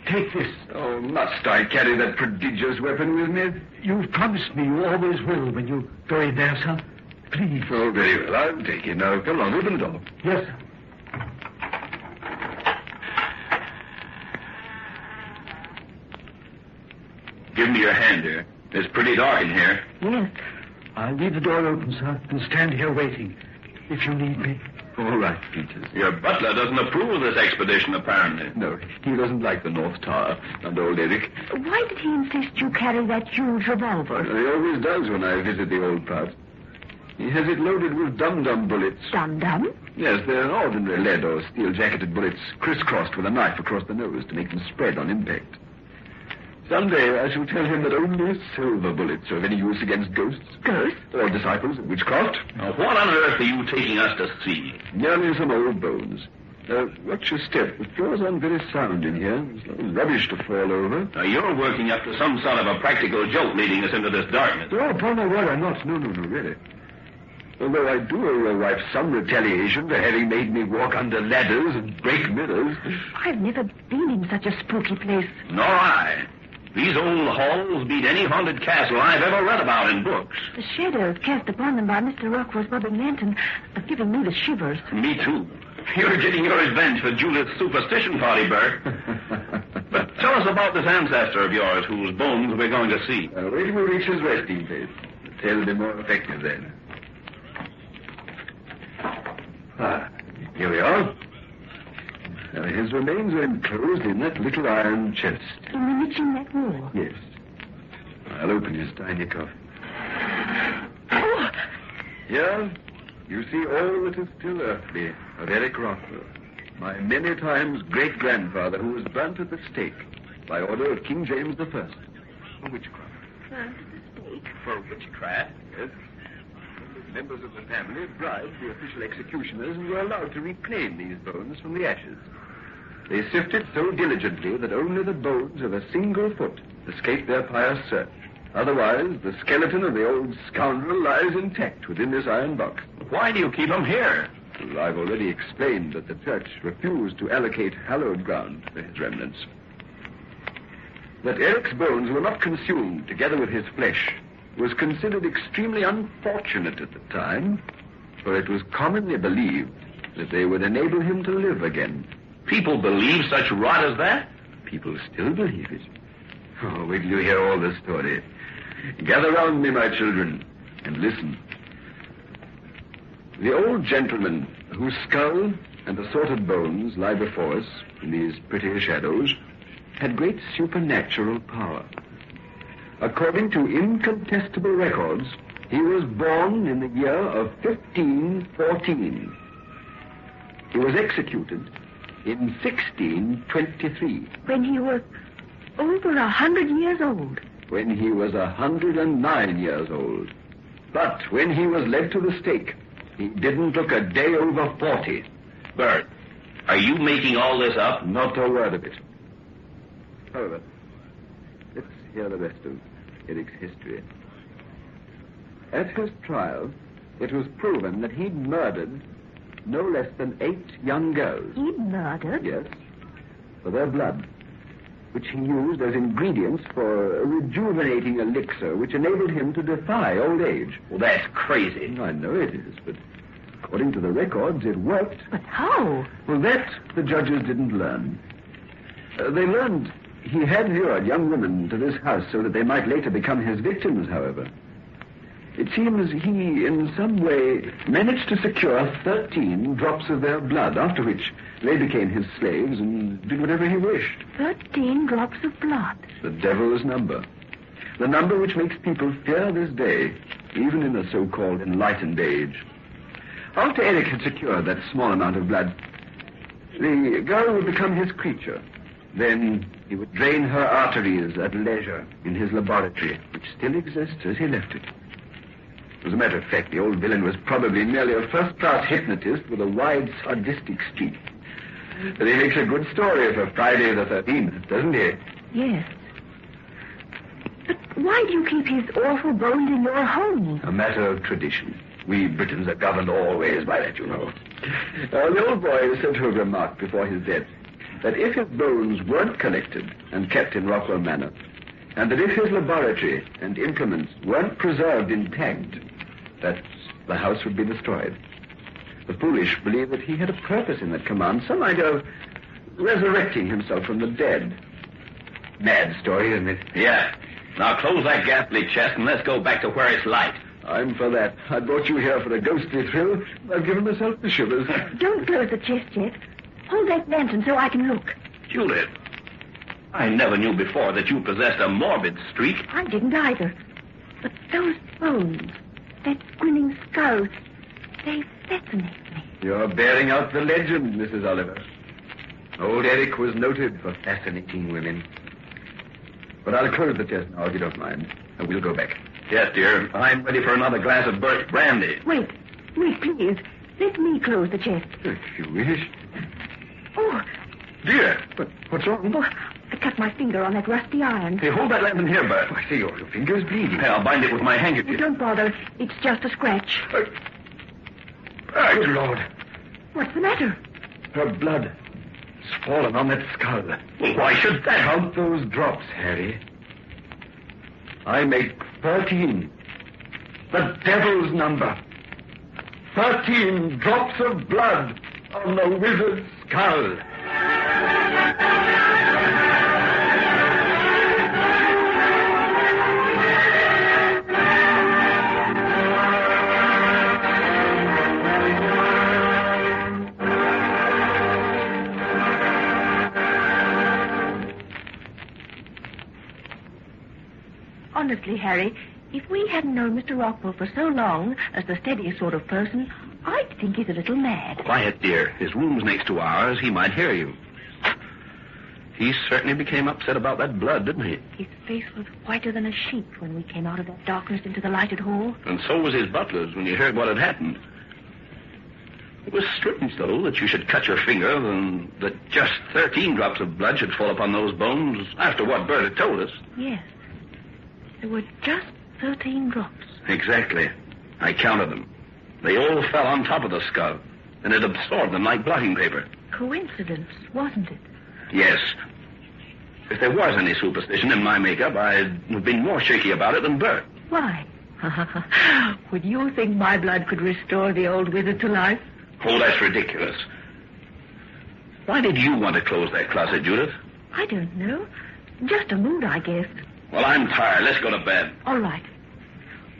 Take this. Oh, must I carry that prodigious weapon with me? You've promised me you always will when you go in there, sir. Please. Oh, very well. I'll take it. Now, come along, open the door. Yes, sir. Give me your hand, dear. It's pretty dark in here. Yes. I'll leave the door open, sir, and stand here waiting, if you need me. All right, Peters. Your butler doesn't approve of this expedition, apparently. No, he doesn't like the North Tower and old Eric. Why did he insist you carry that huge revolver? He always does when I visit the old part. He has it loaded with dum-dum bullets. Dum-dum? Yes, they're ordinary lead or steel-jacketed bullets crisscrossed with a knife across the nose to make them spread on impact. Someday I shall tell him that only silver bullets are of any use against ghosts. Ghosts? Or disciples of witchcraft. Now, what on earth are you taking us to see? Merely some old bones. Watch your step. The floor's not very sound in here. There's a lot of rubbish to fall over. Now, you're working up to some sort of a practical joke leading us into this darkness. Oh, upon my word, I'm not. No, really. Although I do owe your wife some retaliation for having made me walk under ladders and break mirrors. I've never been in such a spooky place. Nor I. These old halls beat any haunted castle I've ever read about in books. The shadows cast upon them by Mr. Rockwell's rubbing lantern are giving me the shivers. Me, too. You're getting your revenge for Judith's superstition party, Bert. But tell us about this ancestor of yours whose bones we're going to see. Wait till we reach his resting place. The tale will be more effective then. Here we are. His remains are enclosed in that little iron chest. In the niche in that wall? Yes. I'll open his tiny coffin. Oh! Here, you see all that is still earthly of Eric Rockwell, my many times great-grandfather who was burnt at the stake by order of King James I. For witchcraft. Burnt at the stake? For witchcraft? Yes. Members of the family bribed the official executioners and were allowed to reclaim these bones from the ashes. They sifted so diligently that only the bones of a single foot escaped their pious search. Otherwise, the skeleton of the old scoundrel lies intact within this iron box. Why do you keep him here? Well, I've already explained that the church refused to allocate hallowed ground for his remnants. That Eric's bones were not consumed together with his flesh was considered extremely unfortunate at the time, for it was commonly believed that they would enable him to live again. People believe such rot as that? People still believe it. Oh, wait till you hear all the story. Gather round me, my children, and listen. The old gentleman whose skull and assorted bones lie before us in these pretty shadows had great supernatural power. According to incontestable records, he was born in the year of 1514. He was executed in 1623. When he was over 100 years old. When he was 109 years old. But when he was led to the stake, he didn't look a day over 40. Bert, are you making all this up? Not a word of it. However, let's hear the rest of Eric's history. At his trial, it was proven that he'd murdered no less than 8 young girls. He'd murdered? Yes, for their blood, which he used as ingredients for a rejuvenating elixir which enabled him to defy old age. Well, that's crazy. I know it is, but according to the records, it worked. But how? Well, that the judges didn't learn. They learned he had lured young women to this house so that they might later become his victims, however. It seems he, in some way, managed to secure 13 drops of their blood, after which they became his slaves and did whatever he wished. 13 drops of blood? The devil's number. The number which makes people fear this day, even in the so-called enlightened age. After Eric had secured that small amount of blood, the girl would become his creature. Then he would drain her arteries at leisure in his laboratory, which still exists as he left it. As a matter of fact, the old villain was probably merely a first-class hypnotist with a wide, sadistic streak. But he makes a good story for Friday the 13th, doesn't he? Yes. But why do you keep his awful bones in your home? A matter of tradition. We Britons are governed always by that, you know. The old boy is said to have remarked before his death that if his bones weren't collected and kept in Rockwell Manor, and that if his laboratory and implements weren't preserved intact, that the house would be destroyed. The foolish believe that he had a purpose in that command, some idea of resurrecting himself from the dead. Mad story, isn't it? Yeah. Now close that ghastly chest and let's go back to where it's light. I'm for that. I brought you here for a ghostly thrill. I've given myself the shivers. Don't close the chest yet. Hold that lantern so I can look. Judith, I never knew before that you possessed a morbid streak. I didn't either. But those bones, that grinning skull, they fascinate me. You're bearing out the legend, Mrs. Oliver. Old Eric was noted for fascinating women. But I'll close the chest now, if you don't mind, and we'll go back. Yes, dear. I'm ready for another glass of birch brandy. Wait, please. Let me close the chest. If you wish. Oh, Dear. What's wrong? oh, I cut my finger on that rusty iron. Hey, hold that lantern here, Bert. I see your finger's bleeding. Hey, I'll bind it with my Oh, handkerchief. don't bother. It's just a scratch. Good Lord. What's the matter? Her blood has fallen on that skull. Well, why should that? Count those drops, Harry. I make 13. The devil's number. 13 drops of blood on the wizard's skull. Honestly, Harry, if we hadn't known Mr. Rockwell for so long as the steadiest sort of person, I'd think he's a little mad. Quiet, dear. His room's next to ours. He might hear you. He certainly became upset about that blood, didn't he? His face was whiter than a sheet when we came out of that darkness into the lighted hall. And so was his butler's when he heard what had happened. It was strange, though, that you should cut your finger and that just 13 drops of blood should fall upon those bones after what Bert had told us. Yes. There were just 13 drops. Exactly. I counted them. They all fell on top of the skull, and it absorbed them like blotting paper. Coincidence, wasn't it? Yes. If there was any superstition in my makeup, I'd have been more shaky about it than Bert. Why? Would you think my blood could restore the old wizard to life? Oh, that's ridiculous. Why did you want to close that closet, Judith? I don't know. Just a mood, I guess. Well, I'm tired. Let's go to bed. All right.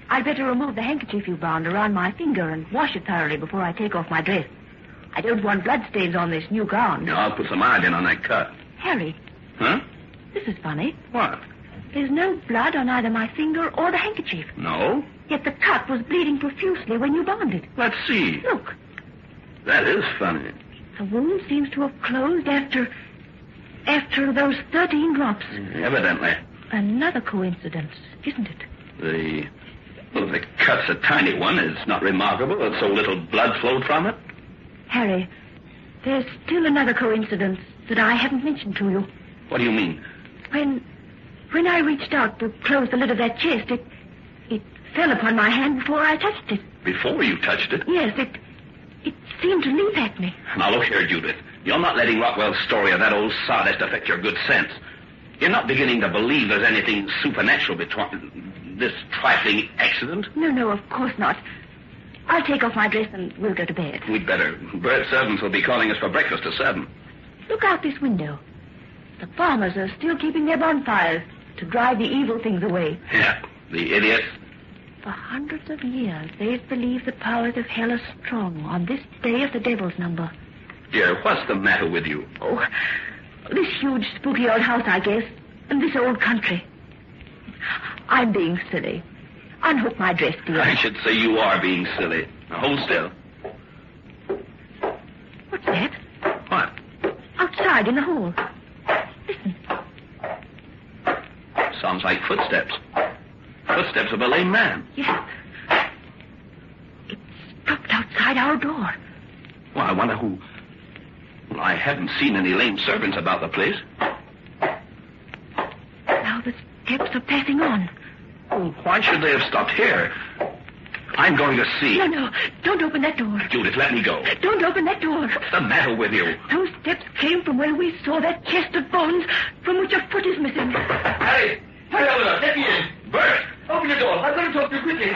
I'd better remove the handkerchief you bound around my finger and wash it thoroughly before I take off my dress. I don't want bloodstains on this new gown. No, I'll put some iodine on that cut. Harry. Huh? This is funny. What? There's no blood on either my finger or the handkerchief. No? Yet the cut was bleeding profusely when you bound it. Let's see. Look. That is funny. The wound seems to have closed after those 13 drops. Evidently. Another coincidence, isn't it? The cut's a tiny one. It's not remarkable that so little blood flowed from it. Harry, there's still another coincidence that I haven't mentioned to you. What do you mean? When I reached out to close the lid of that chest, it fell upon my hand before I touched it. Before you touched it? Yes, it seemed to leap at me. Now, look here, Judith. You're not letting Rockwell's story of that old sawdust affect your good sense. You're not beginning to believe there's anything supernatural between this trifling accident? No, of course not. I'll take off my dress and we'll go to bed. We'd better. Bert's servants will be calling us for breakfast at 7. Look out this window. The farmers are still keeping their bonfires to drive the evil things away. Yeah, the idiots. For hundreds of years, they've believed the powers of hell are strong on this day of the devil's number. Dear, what's the matter with you? Oh, this huge, spooky old house, I guess, and this old country. I'm being silly. Unhook my dress, dear. I should say you are being silly. Now, hold still. What's that? What? Outside in the hall. Listen. Sounds like footsteps. Footsteps of a lame man. Yes. It stopped outside our door. Well, I wonder who... Well, I haven't seen any lame servants about the place. Now the steps are passing on. Well, why should they have stopped here? I'm going to see. No. Don't open that door. Judith, let me go. Don't open that door. What's the matter with you? Those steps came from where we saw that chest of bones from which a foot is missing. Harry! Hurry over there. Let me in. Bert! Open the door. I've got to talk to you quickly.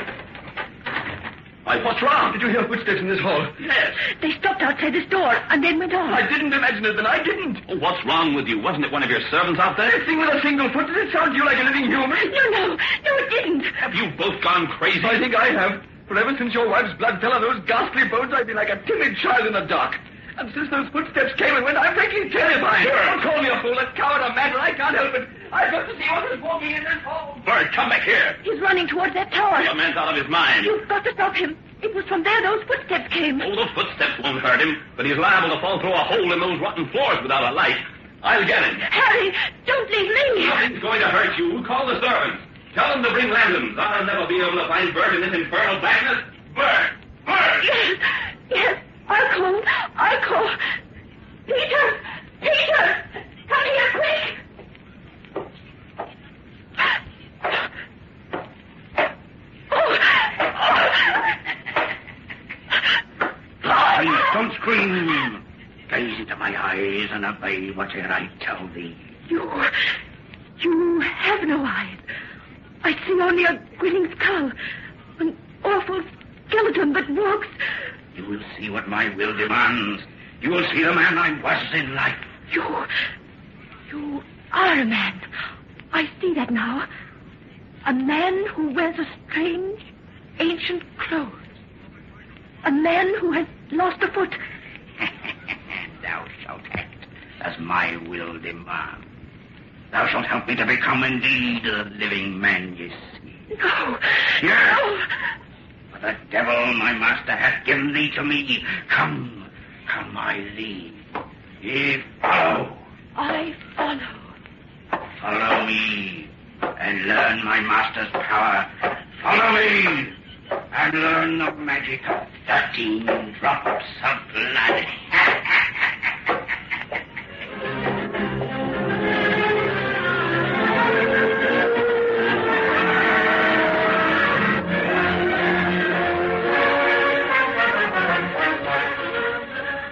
What's wrong? Did you hear footsteps in this hall? Yes. They stopped outside this door and then went on. I didn't imagine it, then I didn't. Oh, what's wrong with you? Wasn't it one of your servants out there? This thing with a single foot, did it sound to you like a living human? No, it didn't. Have you both gone crazy? I think I have. For ever since your wife's blood fell on those ghastly bones, I've been like a timid child in the dark. And since those footsteps came and went, I'm frankly terrified. Sure. Don't call me a fool, a coward, a madman. I can't can't help it. I've got to see what is walking in this hall. Bert, come back here. He's running towards that tower. The man's out of his mind. You've got to stop him. It was from there those footsteps came. Oh, those footsteps won't hurt him, but he's liable to fall through a hole in those rotten floors without a light. I'll get him. Harry, don't leave me. Nothing's going to hurt you. Call the servants. Tell them to bring lanterns. I'll never be able to find Bert in this infernal blackness. Bert! Bert! Yes, I'll call. Peter! Come here, quick! Please, don't scream. Gaze into my eyes and obey whatever I tell thee. You have no eyes. I see only a grinning skull. An awful skeleton that walks. You will see what my will demands. You will see the man I was in life. You are a man. I see that now. A man who wears a strange, ancient clothes. A man who has lost a foot. Thou shalt act as my will demands. Thou shalt help me to become indeed the living man you see. No. Yes. No. For the devil, my master, hath given thee to me. Come, I lead. Ye follow. I follow. Follow me and learn my master's power. Follow me and learn the magic of 13 drops of blood.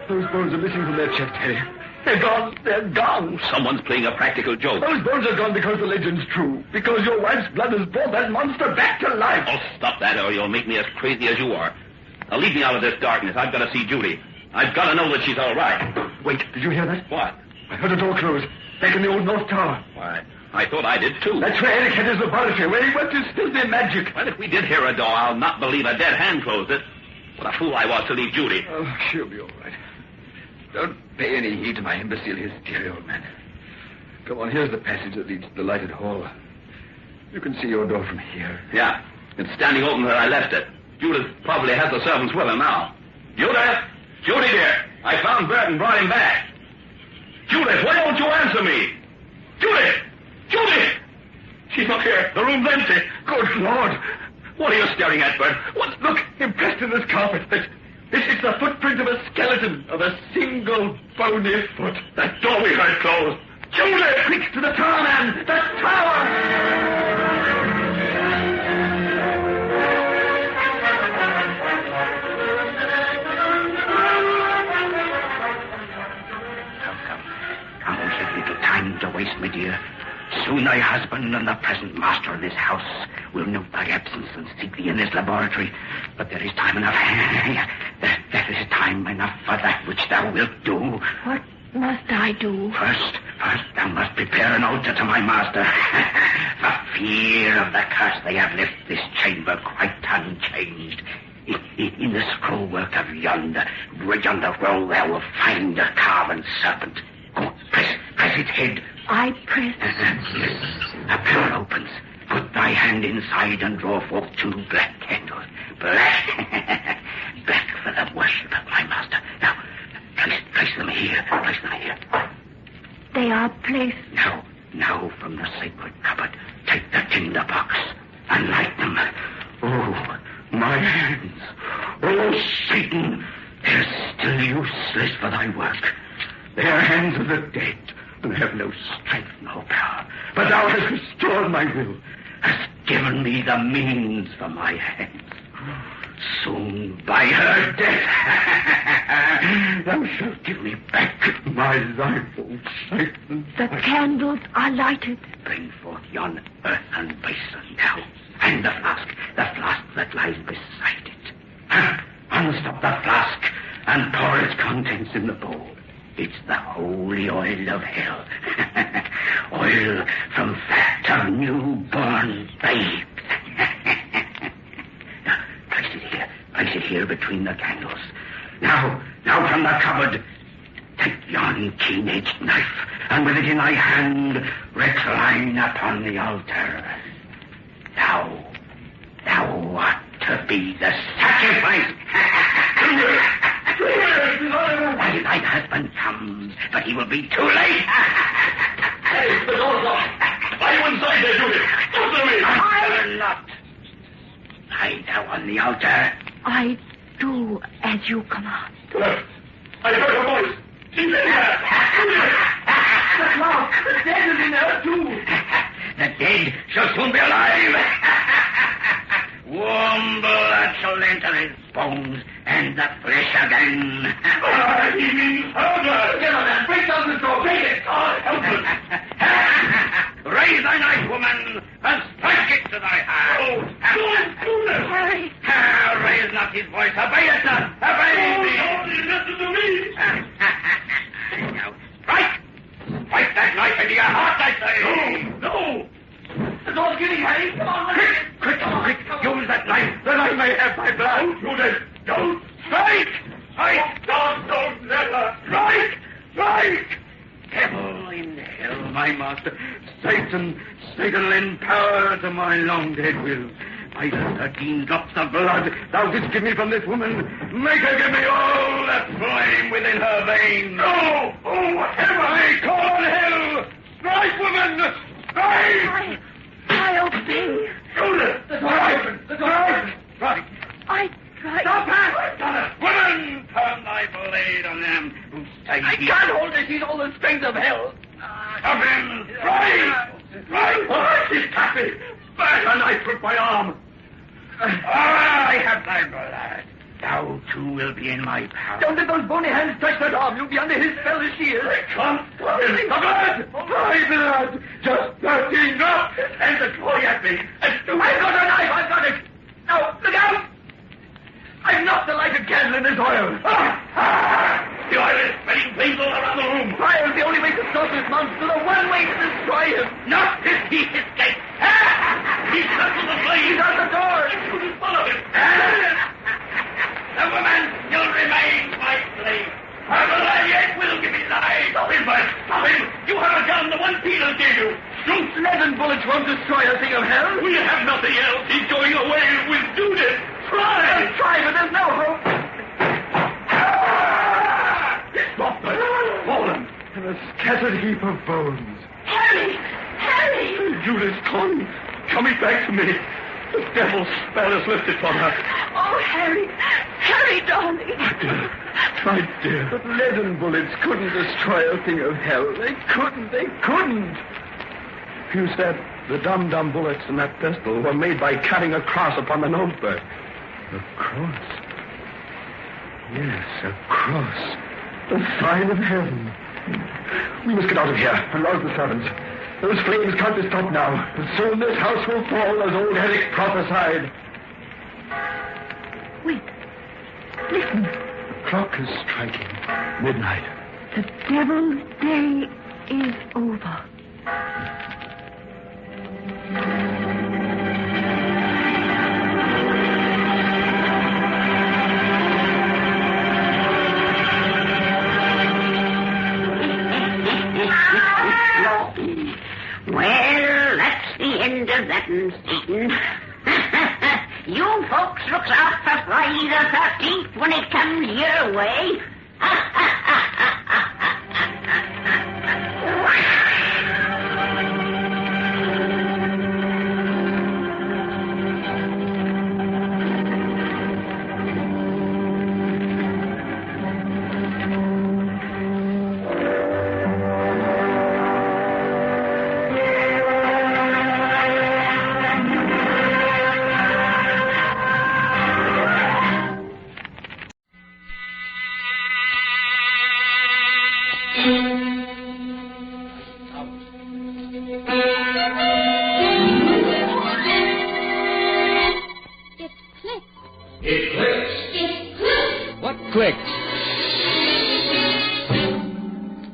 Those bones are missing from their chest, Harry. They're gone. They're gone. Someone's playing a practical joke. Those bones are gone because the legend's true. Because your wife's blood has brought that monster back to life. Oh, stop that, or you'll make me as crazy as you are. Now, leave me out of this darkness. I've got to see Judy. I've got to know that she's all right. Wait, did you hear that? What? I heard a door close. Back in the old North Tower. Why, I thought I did, too. That's where Eric had his laboratory, where he worked his filthy magic. Well, if we did hear a door, I'll not believe a dead hand closed it. What a fool I was to leave Judy. Oh, she'll be all right. Don't pay any heed to my imbecile hysteria, old man. Come on, here's the passage that leads to the lighted hall. You can see your door from here. Yeah, it's standing open where I left it. Judith probably has the servants with her now. Judith! Judy, dear! I found Bert and brought him back. Judith, why don't you answer me? Judith! Judith! She's not here. The room's empty. Good Lord! What are you staring at, Bert? What? Look, impressed in this carpet. It's the footprint of a skeleton, of a single bony foot. That door we heard closed. Judith! Quick, to the tower, man! The tower! Come, we have little time to waste, my dear. Soon thy husband and the present master of this house will note thy absence and seek thee in his laboratory. But there is time enough. There is time enough for that which thou wilt do. What must I do? First, thou must prepare an altar to my master. For fear of the curse, they have left this chamber quite unchanged. In the scroll work of yonder roll thou will find a carven serpent. Go, press its head. I press. Yes, a pillar opens. Put thy hand inside and draw forth 2 black candles. Black for the worship of my master. Now, place them here. They are placed. Now from the sacred cupboard, take the tinder box and light them. Oh, my hands. Oh, Satan, they're still useless for thy work. They are hands of the dead, and have no strength nor power. But thou hast restored my will, hast given me the means for my hands. Soon, by her death, thou shalt give me back my life, O Satan. The candles are lighted. Bring forth yon earthen basin now, and the flask that lies beside it. Unstop the flask and pour its contents in the bowl. It's the holy oil of hell. Oil from fat of newborn babes. Now, place it here between the candles. Now from the cupboard, take yon keen-edged knife and with it in thy hand recline upon the altar. Thou art to be the sacrifice. Why, thy husband comes, but he will be too late. Hey, the door's locked. Are you inside there, Judith? Answer me. I'll not. Lie thou on the altar. I do as you command. I heard her voice. She's in there. The clock. The dead is in there, too. The dead shall soon be alive. Warm blood shall enter his bones and the flesh again. He means murder. Get on, man. Break down the door. Take it. Help us. Raise thy knife, woman, and strike it to thy heart. Oh, Harry. Raise not his voice. Obey it, son. Obey me. Listen to me. Now, strike. Strike that knife into your heart, I say. No. The door's giving, Harry. Come on, quick. Use that knife, that I may have my blood. Don't do that. Don't. Strike. Don't let her. Strike. Devil in hell, my master. Satan lend power to my long-dead will. By the 13 drops of blood thou didst give me from this woman, make her give me all the flame within her veins. No! Oh, whatever! I call on hell! Strike, woman! Strike! I obey. Judith! The door open! The door open! Strike! I tried. Stop her! Woman, turn thy blade on them who stay I can't hold it. He's all the strength of hell. Come in! Strike! Oh, she's happy! Burn a knife with my arm! I have thy blood. Thou, too, will be in my power. Don't let those bony hands touch that arm. You'll be under his spell as she is. I can't stop him. The blood! My blood! Just 13 drops! And the glory at me! I've got a knife! I've got it! Now, look out! I've knocked the lighted candle in this oil. The oil is spreading flames all around the room. Fire's the only way to stop this monster, the one way to destroy him. Not if he escapes. He's circled the flame. He's out the door. Follow him. The woman still remains my slave. Her blood yet will give me life. Stop him, Bert. Stop him. You have a gun, the one Peter gave you. Shoot. Lead and bullets won't destroy a thing of hell. We have nothing else. He's going away with Judith. Try! Try, but there's no hope. Stop them. Fallen in a scattered heap of bones. Harry! Judith, come. Coming back to me. The devil's spell is lifted from her. Oh, Harry, darling. My dear. But lead and bullets couldn't destroy a thing of hell. They couldn't. You said the dum-dum bullets in that pistol were made by cutting a cross upon the notebook. A cross? Yes, a cross. The sign of heaven. We must get out of here and rouse the servants. Those flames can't be stopped now. And soon this house will fall as old Eric prophesied. Wait. Listen. The clock is striking midnight. The devil's day is over. Well, that's the end of that, Satan. You folks looks out for Friday the 13th when it comes your way.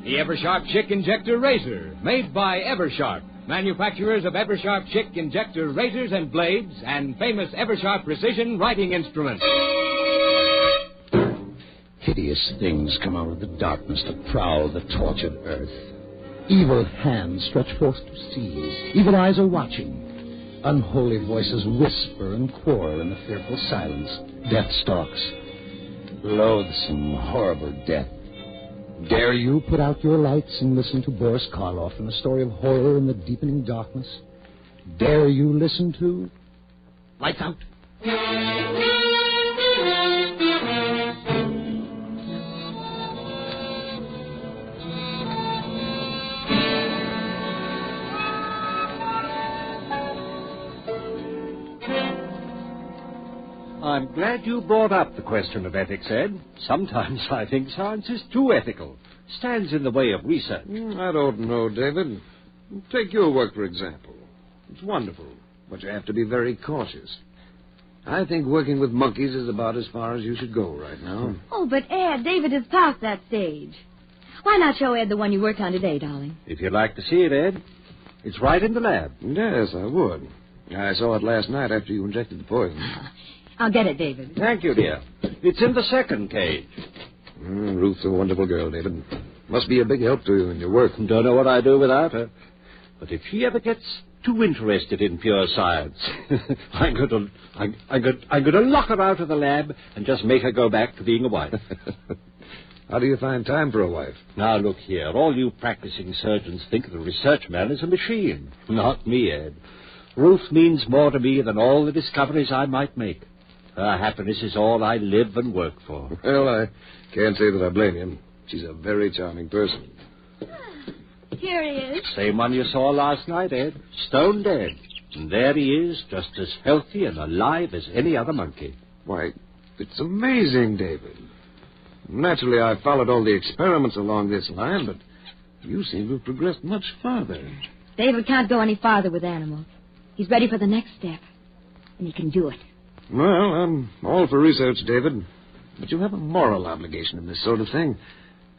The Eversharp Chick Injector Razor, made by Eversharp, manufacturers of Eversharp Chick Injector Razors and Blades, and famous Eversharp Precision Writing Instruments. Hideous things come out of the darkness to prowl the tortured earth. Evil hands stretch forth to seize. Evil eyes are watching. Unholy voices whisper and quarrel in the fearful silence. Death stalks. Loathsome, horrible death. Dare you put out your lights and listen to Boris Karloff in a story of horror in the deepening darkness? Dare you listen to... Lights out. I'm glad you brought up the question of ethics, Ed. Sometimes I think science is too ethical. Stands in the way of research. I don't know, David. Take your work, for example. It's wonderful, but you have to be very cautious. I think working with monkeys is about as far as you should go right now. Oh, but Ed, David is past that stage. Why not show Ed the one you worked on today, darling? If you'd like to see it, Ed, it's right in the lab. Yes, I would. I saw it last night after you injected the poison. I'll get it, David. Thank you, dear. It's in the second cage. Ruth's a wonderful girl, David. Must be a big help to you in your work. Don't know what I'd do without her. But if she ever gets too interested in pure science, I'm going to lock her out of the lab and just make her go back to being a wife. How do you find time for a wife? Now, look here. All you practicing surgeons think the research man is a machine. Not me, Ed. Ruth means more to me than all the discoveries I might make. Her happiness is all I live and work for. Well, I can't say that I blame you. She's a very charming person. Here he is. Same one you saw last night, Ed. Stone dead. And there he is, just as healthy and alive as any other monkey. Why, it's amazing, David. Naturally, I followed all the experiments along this line, but you seem to have progressed much farther. David can't go any farther with animals. He's ready for the next step. And he can do it. Well, I'm all for research, David. But you have a moral obligation in this sort of thing.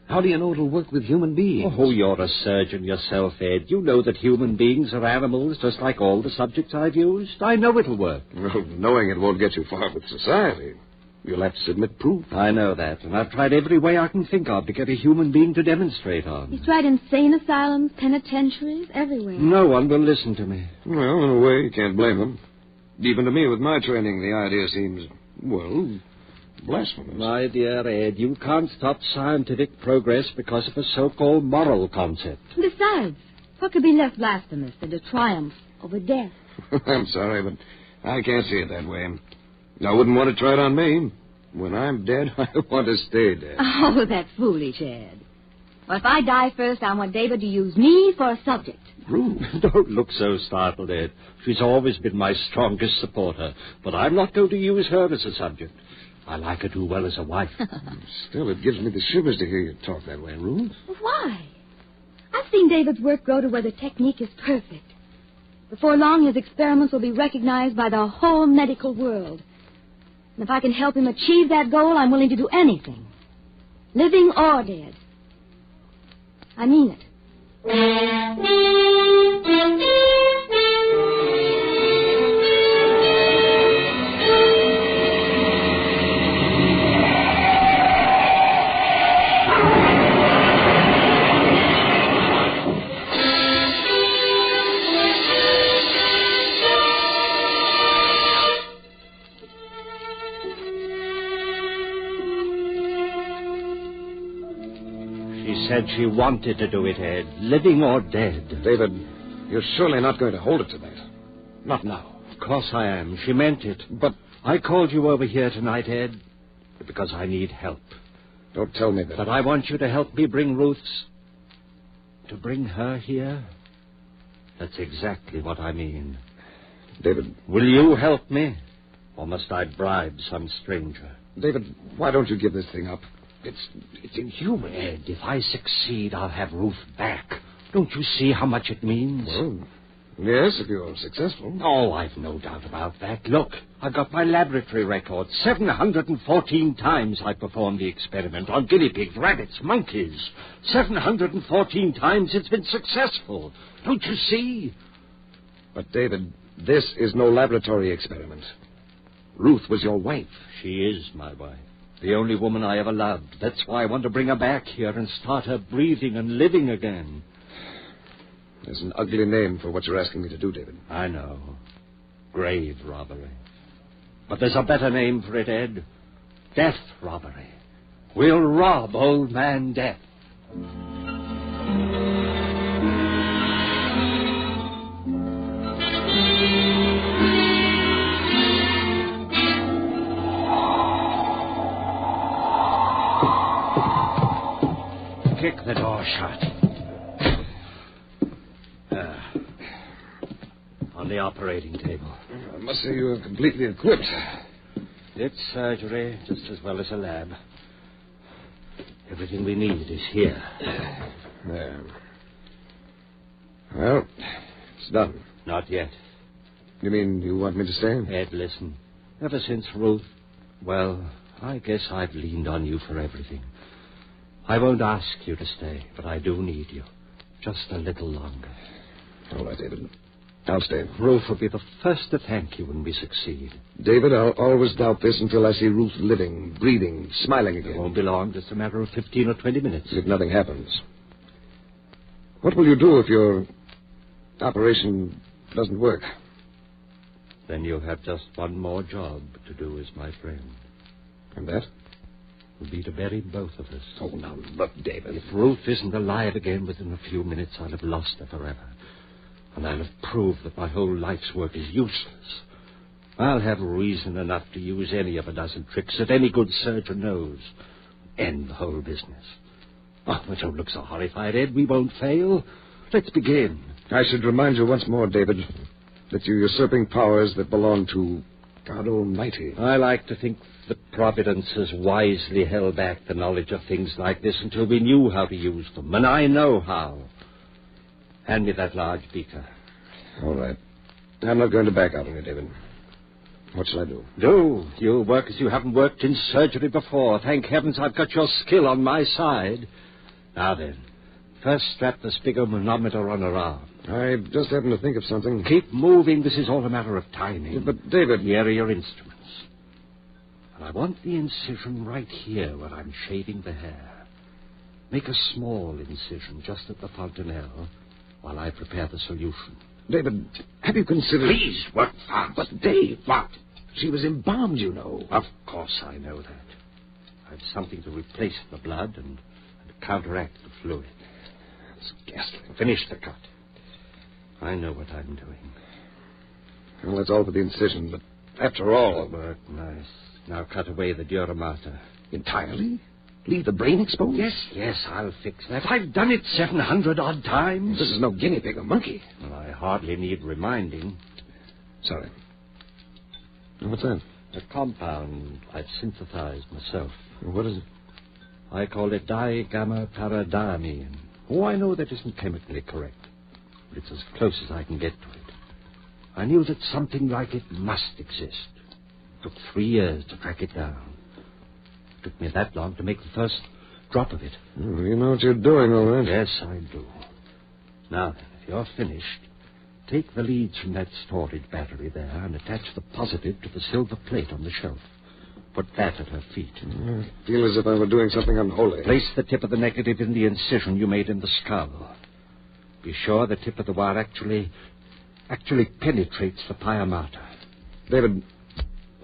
How do you know it'll work with human beings? Oh, you're a surgeon yourself, Ed. You know that human beings are animals just like all the subjects I've used. I know it'll work. Well, knowing it won't get you far with society. You'll have to submit proof. I know that, and I've tried every way I can think of to get a human being to demonstrate on. He's tried insane asylums, penitentiaries, everywhere. No one will listen to me. Well, in a way, you can't blame them. Even to me, with my training, the idea seems, well, blasphemous. My dear Ed, you can't stop scientific progress because of a so-called moral concept. Besides, what could be less blasphemous than to triumph over death? I'm sorry, but I can't see it that way. I wouldn't want to try it on me. When I'm dead, I want to stay dead. Oh, that's foolish, Ed. Well, if I die first, I want David to use me for a subject. Ruth, don't look so startled, Ed. She's always been my strongest supporter, but I'm not going to use her as a subject. I like her too well as a wife. Still, it gives me the shivers to hear you talk that way, Ruth. Why? I've seen David's work grow to where the technique is perfect. Before long, his experiments will be recognized by the whole medical world. And if I can help him achieve that goal, I'm willing to do anything. Living or dead. I mean it. Said she wanted to do it, Ed, living or dead. David, you're surely not going to hold it to that. Not now. Of course I am. She meant it. But I called you over here tonight, Ed, because I need help. Don't tell me that. But I want you to help me bring Ruth's... To bring her here? That's exactly what I mean. David... Will you help me? Or must I bribe some stranger? David, why don't you give this thing up? It's inhuman. Ed, if I succeed, I'll have Ruth back. Don't you see how much it means? Well, yes, if you're successful. Oh, I've no doubt about that. Look, I've got my laboratory record. 714 times I performed the experiment on guinea pigs, rabbits, monkeys. 714 times it's been successful. Don't you see? But, David, this is no laboratory experiment. Ruth was your wife. She is my wife. The only woman I ever loved. That's why I want to bring her back here and start her breathing and living again. There's an ugly name for what you're asking me to do, David. I know. Grave robbery. But there's a better name for it, Ed. Death robbery. We'll rob old man Death. Kick the door shut. On the operating table. I must say you are completely equipped. It's surgery just as well as a lab. Everything we need is here. There. Well, it's done. Not yet. You mean you want me to stay? Ed, listen. Ever since Ruth, well, I guess I've leaned on you for everything. I won't ask you to stay, but I do need you. Just a little longer. All right, David. I'll stay. Ruth will be the first to thank you when we succeed. David, I'll always doubt this until I see Ruth living, breathing, smiling again. It won't be long, just a matter of 15 or 20 minutes. If nothing happens. What will you do if your operation doesn't work? Then you'll have just one more job to do as my friend. And that? Will be to bury both of us. Oh, now, look, David. If Ruth isn't alive again within a few minutes, I'll have lost her forever. And I'll have proved that my whole life's work is useless. I'll have reason enough to use any of a dozen tricks that any good surgeon knows. End the whole business. Oh, but don't look so horrified, Ed. We won't fail. Let's begin. I should remind you once more, David, that you're usurping powers that belong to God Almighty. I like to think that Providence has wisely held back the knowledge of things like this until we knew how to use them, and I know how. Hand me that large beaker. All right. I'm not going to back out on you, David. What shall I do? Do. You'll work as you haven't worked in surgery before. Thank heavens I've got your skill on my side. Now then, first strap the spigometer on her arm. I just happened to think of something. Keep moving. This is all a matter of timing. Yeah, but, David... Here are your instruments. And I want the incision right here where I'm shaving the hair. Make a small incision just at the fontanelle while I prepare the solution. David, have you considered... Please, work fast. But, Dave, what? She was embalmed, you know. Of course I know that. I've something to replace the blood and counteract the fluid. It's ghastly. Finish the cut. I know what I'm doing. Well, that's all for the incision, but after all... Work nice. Now cut away the dura mater. Entirely? Leave the brain exposed? Yes, I'll fix that. I've done it 700-odd times. This is no guinea pig or monkey. Well, I hardly need reminding. Sorry. What's that? A compound I've synthesized myself. What is it? I call it digamma-paradiamine. Oh, I know that isn't chemically correct, but it's as close as I can get to it. I knew that something like it must exist. It took 3 years to track it down. It took me that long to make the first drop of it. Oh, you know what you're doing, all right. Yes, I do. Now, then, if you're finished, take the leads from that storage battery there and attach the positive to the silver plate on the shelf. Put that at her feet. I feel as if I were doing something unholy. Place the tip of the negative in the incision you made in the skull. Be sure the tip of the wire actually penetrates the pia mater. David,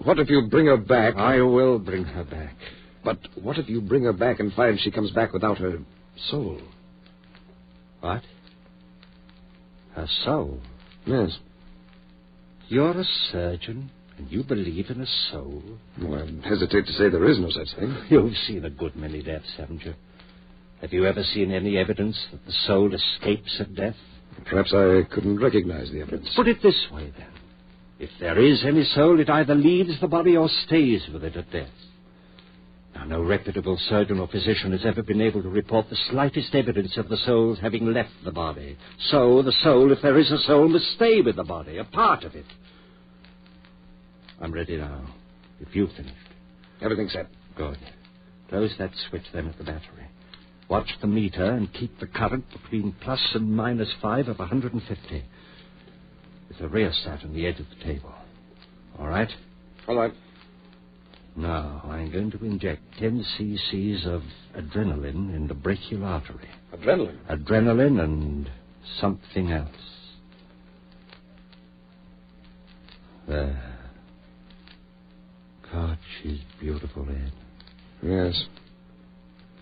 what if you bring her back? I will bring her back. But what if you bring her back and find she comes back without her soul? What? Her soul? Yes. You're a surgeon, and you believe in a soul? Well, I hesitate to say there is no such thing. You've seen a good many deaths, haven't you? Have you ever seen any evidence that the soul escapes at death? Perhaps I couldn't recognize the evidence. Put it this way, then. If there is any soul, it either leaves the body or stays with it at death. Now, no reputable surgeon or physician has ever been able to report the slightest evidence of the soul's having left the body. So, the soul, if there is a soul, must stay with the body, a part of it. I'm ready now, if you've finished. Everything's set. Good. Close that switch, then, at the battery. Watch the meter and keep the current between plus and minus 5 of 150. There's a rheostat on the edge of the table. All right? All right. Now, I'm going to inject 10 cc's of adrenaline in the brachial artery. Adrenaline? Adrenaline and something else. There. God, she's beautiful, Ed. Yes.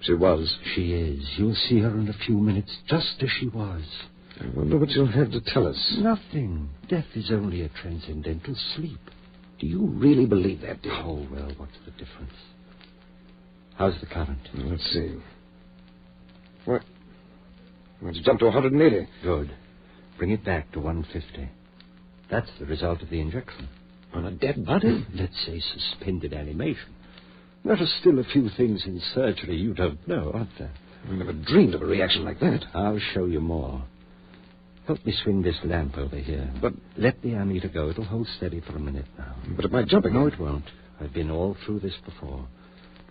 She was. She is. You'll see her in a few minutes, just as she was. I wonder what you'll have to tell us. Nothing. Death is only a transcendental sleep. Do you really believe that, dear? Oh, well, what's the difference? How's the current? Let's see. What? It's jumped to 180. Good. Bring it back to 150. That's the result of the injection. On a dead body? Let's say suspended animation. There are still a few things in surgery you don't know, aren't there? I never dreamed of a reaction like that. I'll show you more. Help me swing this lamp over here. But let the ammeter go. It'll hold steady for a minute now. But it might jump again. No, it won't. I've been all through this before.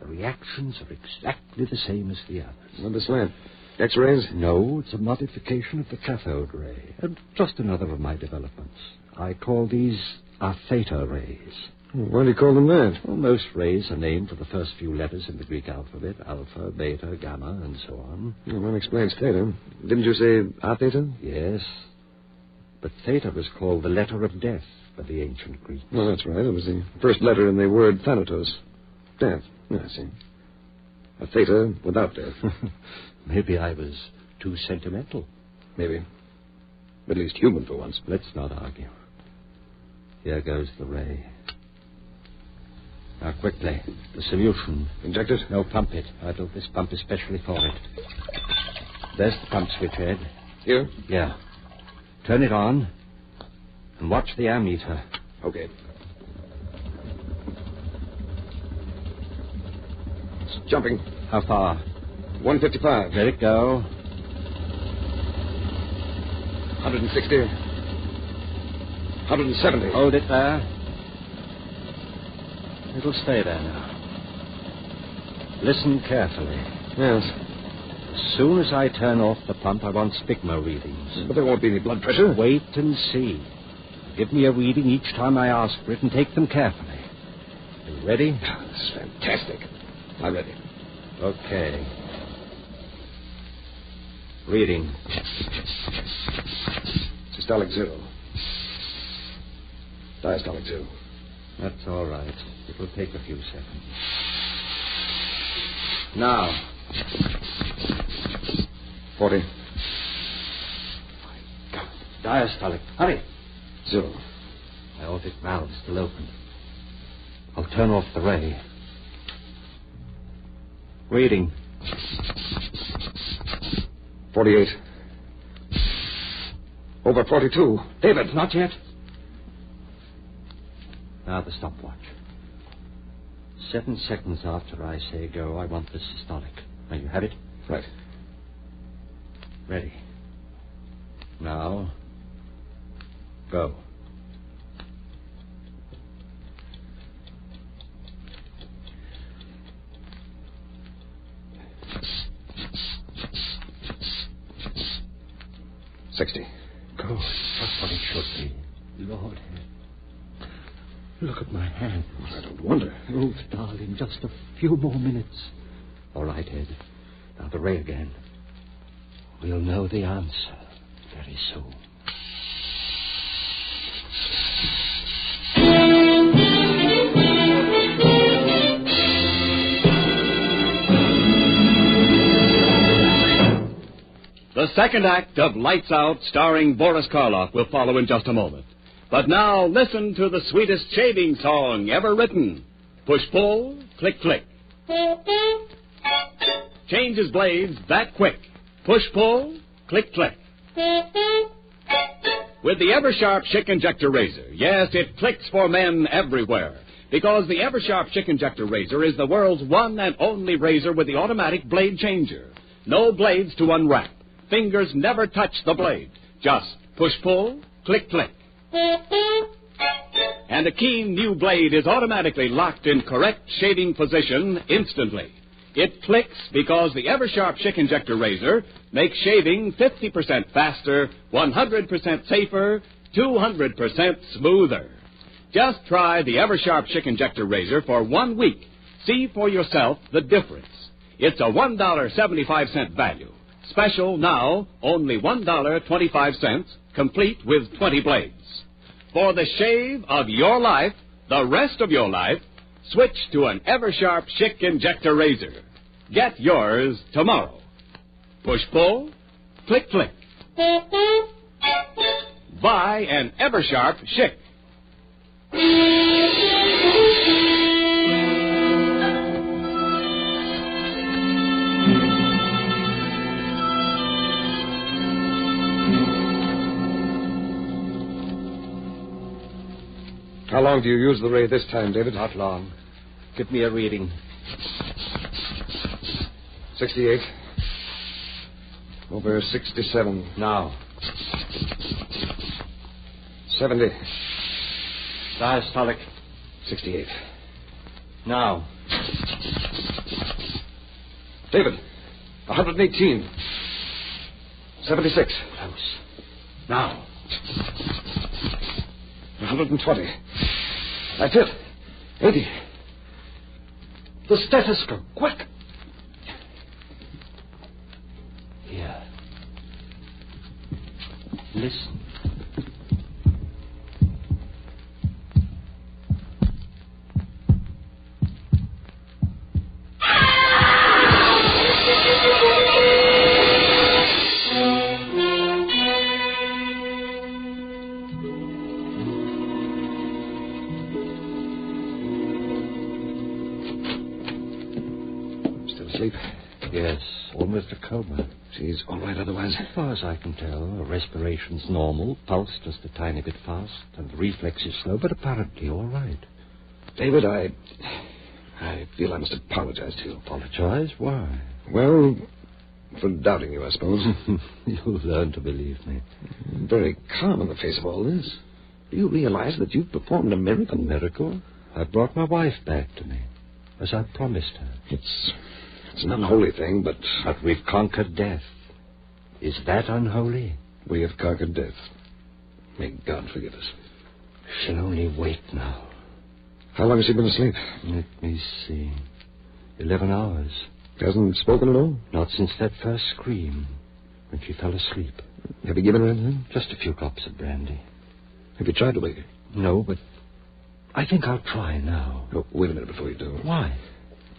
The reactions are exactly the same as the others. What this lamp? X-rays? No, it's a modification of the cathode ray. And just another of my developments. I call these theta rays. Why do you call them that? Well, most rays are named for the first few letters in the Greek alphabet. Alpha, beta, gamma, and so on. Well, that explains theta. Didn't you say theta? Yes. But theta was called the letter of death by the ancient Greeks. Well, that's right. It was the first letter in the word thanatos. Death. I see. A theta without death. Maybe I was too sentimental. Maybe. At least human for once. Let's not argue. Here goes the ray. Now, quickly. The solution. Inject it? No, pump it. I built this pump especially for it. There's the pump switch, Ed. Here? Yeah. Turn it on and watch the ammeter. Okay. It's jumping. How far? 155. Let it go. 160. 170. Hold it there. It'll stay there now. Listen carefully. Yes. As soon as I turn off the pump, I want sphygma readings. But there won't be any blood pressure. Wait and see. Give me a reading each time I ask for it and take them carefully. You ready? This is fantastic. I'm ready. Okay. Reading. Systolic 0. Diastolic 0. That's all right. It will take a few seconds. Now. 40. My God. Diastolic. Hurry. 0. My aortic valve's still open. I'll turn off the ray. Reading. 48. Over 42. David, not yet. Now the stopwatch. 7 seconds after I say go, I want the systolic. Now you have it? Right. Ready. Now, go. $60. Good. Just what it should be. Lord, look at my hand. I don't wonder. Oh, darling, just a few more minutes. All right, Ed. Now the ray again. We'll know the answer very soon. The second act of Lights Out, starring Boris Karloff, will follow in just a moment. But now, listen to the sweetest shaving song ever written. Push-pull, click-click. Changes blades that quick. Push-pull, click-click. With the Eversharp Chick Injector Razor, yes, it clicks for men everywhere. Because the Eversharp Chick Injector Razor is the world's one and only razor with the automatic blade changer. No blades to unwrap. Fingers never touch the blade. Just push-pull, click-click. And a keen new blade is automatically locked in correct shaving position instantly. It clicks because the Eversharp Chick Injector Razor makes shaving 50% faster, 100% safer, 200% smoother. Just try the Eversharp Chick Injector Razor for 1 week. See for yourself the difference. It's a $1.75 value. Special now, only $1.25, complete with 20 blades. For the shave of your life, the rest of your life, switch to an Eversharp Schick Injector Razor. Get yours tomorrow. Push-pull, click-click. Buy an Eversharp Schick. How long do you use the ray this time, David? Not long. Give me a reading. 68. Over 67. Now. 70. Diastolic. 68. Now. David, 118. 76. Close. Now. 120. That's it. 80. The stethoscope. Quick. Here. Listen. Yes, almost a coma. She's all right otherwise? As far as I can tell, her respiration's normal, pulse just a tiny bit fast, and the reflex is slow, but apparently all right. David, I feel I must apologize to you. Apologize? Why? Well, for doubting you, I suppose. You'll learn to believe me. Very calm in the face of all this. Do you realize that you've performed a miracle? A miracle? I brought my wife back to me, as I promised her. It's an unholy thing, but... But we've conquered death. Is that unholy? We have conquered death. May God forgive us. She'll only wait now. How long has she been asleep? Let me see. 11 hours. Hasn't spoken at all? Not since that first scream, when she fell asleep. Have you given her anything? Just a few drops of brandy. Have you tried to wake her? No, but I think I'll try now. Oh, wait a minute before you do. Why?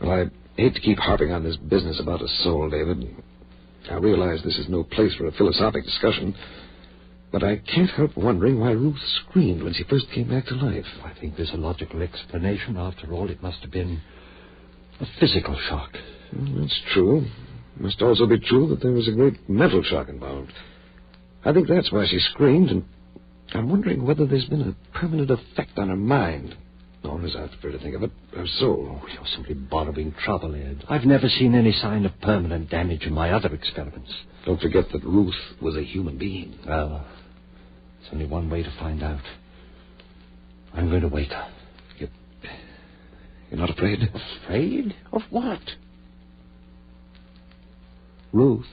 Well, I hate to keep harping on this business about a soul, David. I realize this is no place for a philosophic discussion, but I can't help wondering why Ruth screamed when she first came back to life. I think there's a logical explanation. After all, it must have been a physical shock. Well, that's true. It must also be true that there was a great mental shock involved. I think that's why she screamed, and I'm wondering whether there's been a permanent effect on her mind. Or, as I prefer to think of it, her soul. Oh, you're simply borrowing trouble, Ed. I've never seen any sign of permanent damage in my other experiments. Don't forget that Ruth was a human being. Well, there's only one way to find out. I'm going to wake her. You're not afraid? Afraid? Of what? Ruth.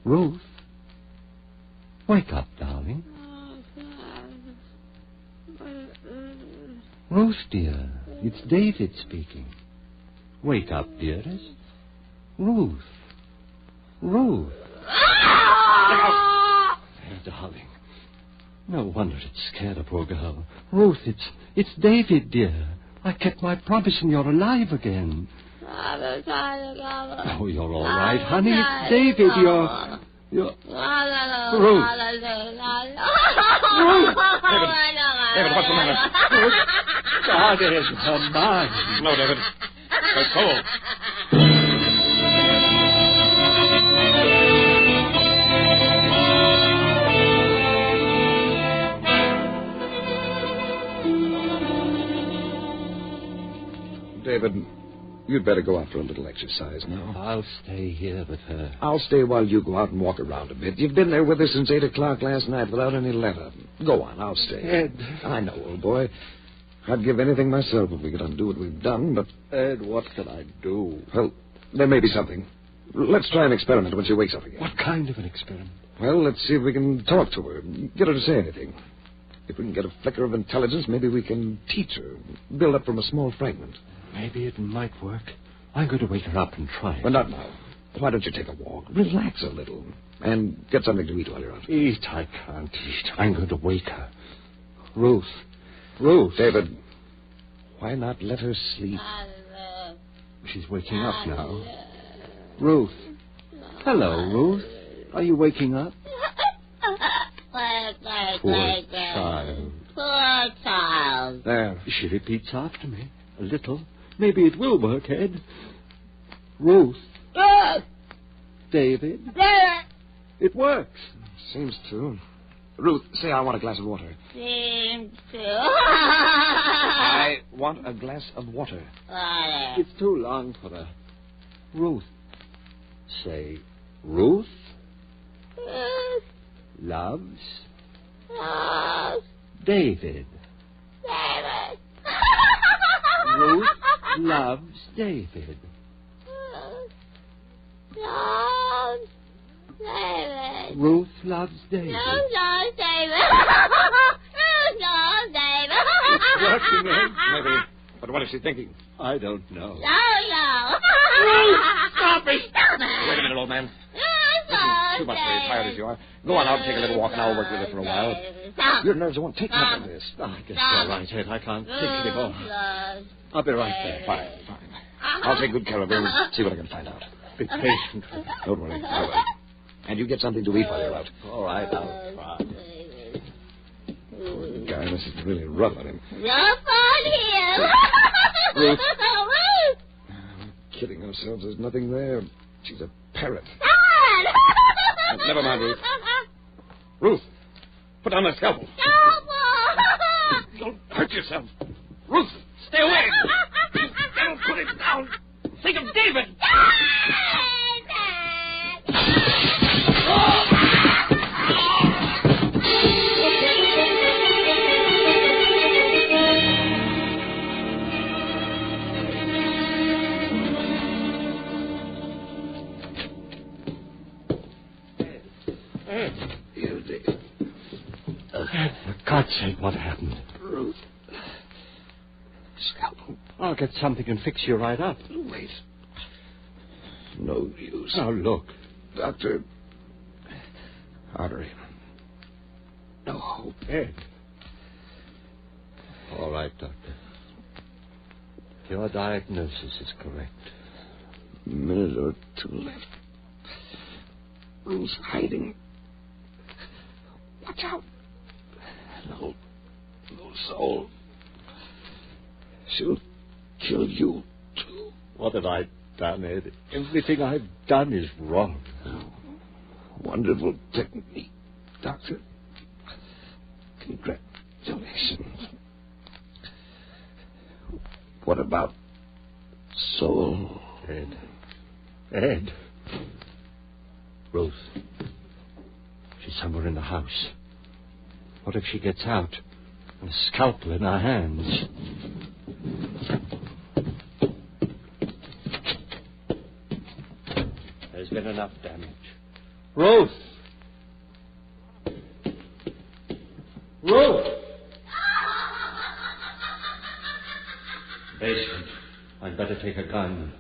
Ruth. Wake up, darling. Ruth, dear, it's David speaking. Wake up, dearest. Ruth. Ruth. Oh, darling. No wonder it scared the poor girl. Ruth, it's David, dear. I kept my promise and you're alive again. Oh, you're all right, honey. It's David. You're... Ruth. Ruth. David, what's the matter? Ruth. God, it isn't her mind. No, David. Her soul. David, you'd better go out for a little exercise now. I'll stay here with her. I'll stay while you go out and walk around a bit. You've been there with her since 8 o'clock last night without any letter. Go on, I'll stay. Ed. I know, old boy. I'd give anything myself if we could undo what we've done, but... Ed, what can I do? Well, there may be something. Let's try an experiment when she wakes up again. What kind of an experiment? Well, let's see if we can talk to her. Get her to say anything. If we can get a flicker of intelligence, maybe we can teach her. Build up from a small fragment. Maybe it might work. I'm going to wake her up and try it. But not now. Why don't you take a walk? Relax a little. And get something to eat while you're out. Eat? I can't eat. I'm going to wake her. Ruth. Ruth. David, why not let her sleep? She's waking up now. Ruth. Hello, Ruth. Are you waking up? Poor child. Poor child. There. She repeats after me. A little. Maybe it will work, Ed. Ruth. David. It works. Seems to. Ruth, say I want a glass of water. Seems to. I want a glass of water. It's too long for her. Ruth. Say, Ruth loves David. Ruth loves David. Ruth loves David. It's working, Ed. Maybe. But what is she thinking? I don't know. Stop it! Wait a minute, old man. Listen, too much very tired as you are. Go on out and take a little walk, and I'll work with her for a while. Your nerves won't take much of this. I guess you're right, Ed. I can't take any more. I'll be right there. Fine. I'll take good care of her and see what I can find out. Be patient. Don't worry. I will. And you get something to eat while you're out. All right, I'll try. Poor guy, this is really rough on him. Rough on him. Ruth. We're kidding ourselves. There's nothing there. She's a parrot. Never mind, Ruth. Ruth, put down that scalpel. Don't hurt yourself. Ruth, stay away. Don't put it down. Think of David. For God's sake, what happened? Ruth. Scalpel. I'll get something and fix you right up. Wait. No use. Now, look. Doctor. Artery. No hope. Ed. All right, Doctor. Your diagnosis is correct. A minute or two left. Ruth's hiding. Watch out. No soul. She'll kill you, too. What have I done, Ed? Everything I've done is wrong. Wonderful technique, Doctor. Congratulations. What about soul? Ed. Ruth. She's somewhere in the house. What if she gets out? And a scalpel in her hands. There's been enough damage. Ruth! Ruth! Basement. I'd better take a gun.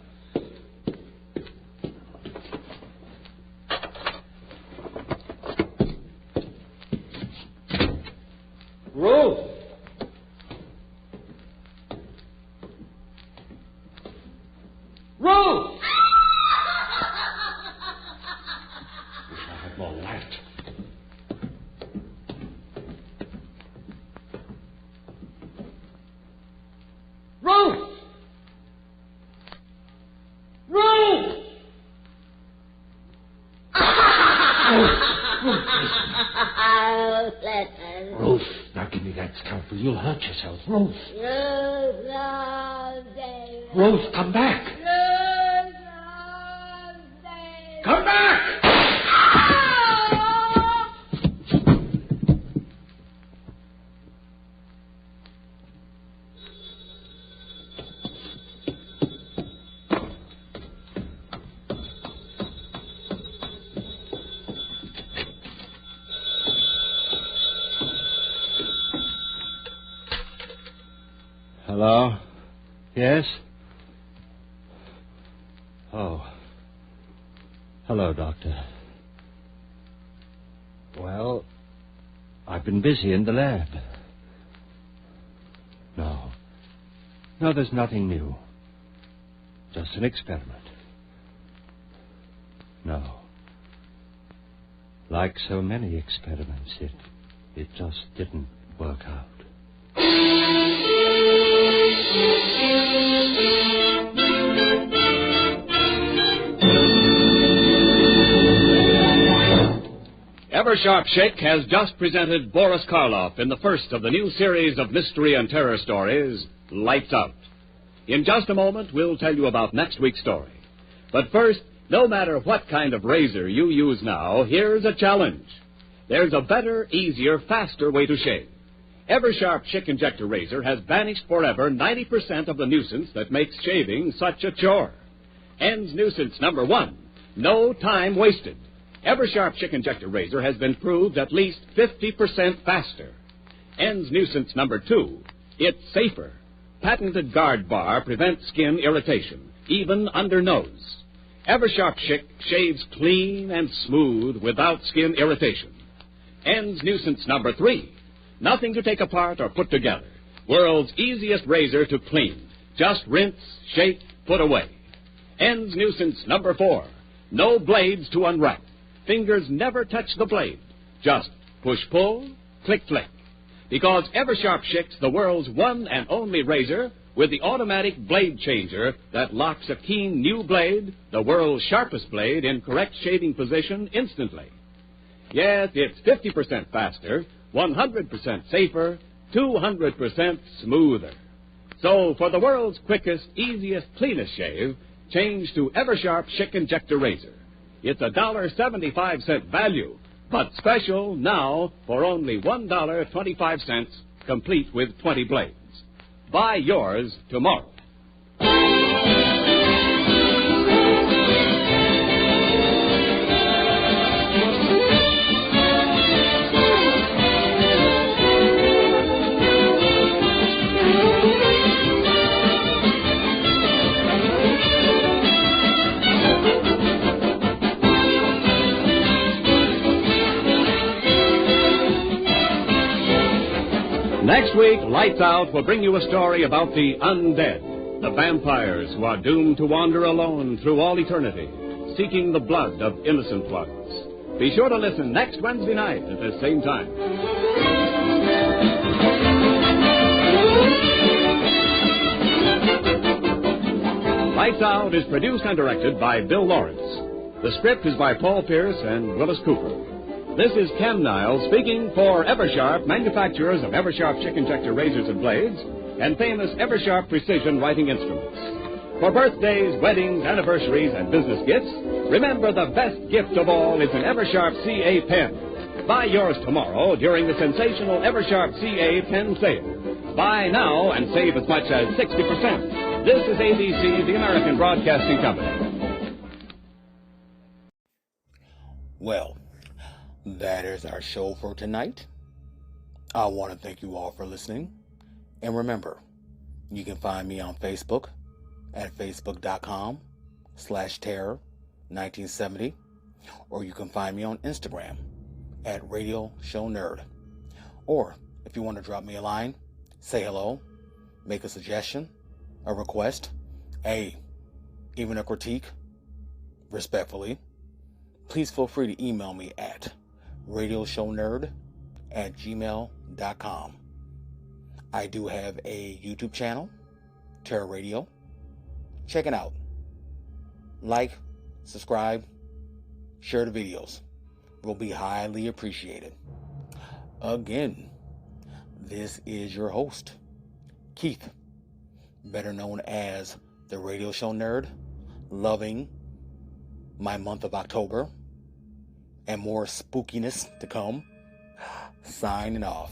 Ruth! Ruth! Wish I had more light. Ruth! Ruth! Ruth, now give me that scalpel. You'll hurt yourself. Ruth. Ruth, come back. Come back! Hello? Yes? Oh. Hello, Doctor. Well, I've been busy in the lab. No, there's nothing new. Just an experiment. No. Like so many experiments, it just didn't work out. Eversharp Chick has just presented Boris Karloff in the first of the new series of mystery and terror stories, Lights Out. In just a moment, we'll tell you about next week's story. But first, no matter what kind of razor you use now, here's a challenge. There's a better, easier, faster way to shave. Eversharp Chick Injector Razor has banished forever 90% of the nuisance that makes shaving such a chore. Ends nuisance number 1, no time wasted. Eversharp Chick Injector Razor has been proved at least 50% faster. Ends nuisance number 2, it's safer. Patented guard bar prevents skin irritation, even under nose. Eversharp Chick shaves clean and smooth without skin irritation. Ends nuisance number 3, nothing to take apart or put together. World's easiest razor to clean. Just rinse, shake, put away. Ends nuisance number 4, no blades to unwrap. Fingers never touch the blade. Just push-pull, click-click. Because Eversharp Chick's the world's one and only razor with the automatic blade changer that locks a keen new blade, the world's sharpest blade, in correct shaving position instantly. Yes, it's 50% faster, 100% safer, 200% smoother. So for the world's quickest, easiest, cleanest shave, change to Eversharp Chick Injector Razor. It's a $1.75 value, but special now for only $1.25, complete with 20 blades. Buy yours tomorrow. Next week, Lights Out will bring you a story about the undead, the vampires who are doomed to wander alone through all eternity, seeking the blood of innocent ones. Be sure to listen next Wednesday night at the same time. Lights Out is produced and directed by Bill Lawrence. The script is by Paul Pierce and Willis Cooper. This is Ken Niles speaking for Eversharp, manufacturers of Eversharp Chick Injector razors and blades, and famous Eversharp precision writing instruments. For birthdays, weddings, anniversaries, and business gifts, remember the best gift of all is an Eversharp CA pen. Buy yours tomorrow during the sensational Eversharp CA pen sale. Buy now and save as much as 60%. This is ABC, the American Broadcasting Company. Well, that is our show for tonight. I want to thank you all for listening. And remember, you can find me on Facebook at facebook.com/terror1970, or you can find me on Instagram at Radio Show Nerd. Or if you want to drop me a line, say hello, make a suggestion, a request, even a critique, respectfully, please feel free to email me at radioshownerd@gmail.com. I do have a YouTube channel, Terror Radio. Check it out. Like, subscribe, share the videos. It will be highly appreciated. Again, this is your host, Keith, better known as the Radio Show Nerd, loving my month of October and more spookiness to come. Signing off.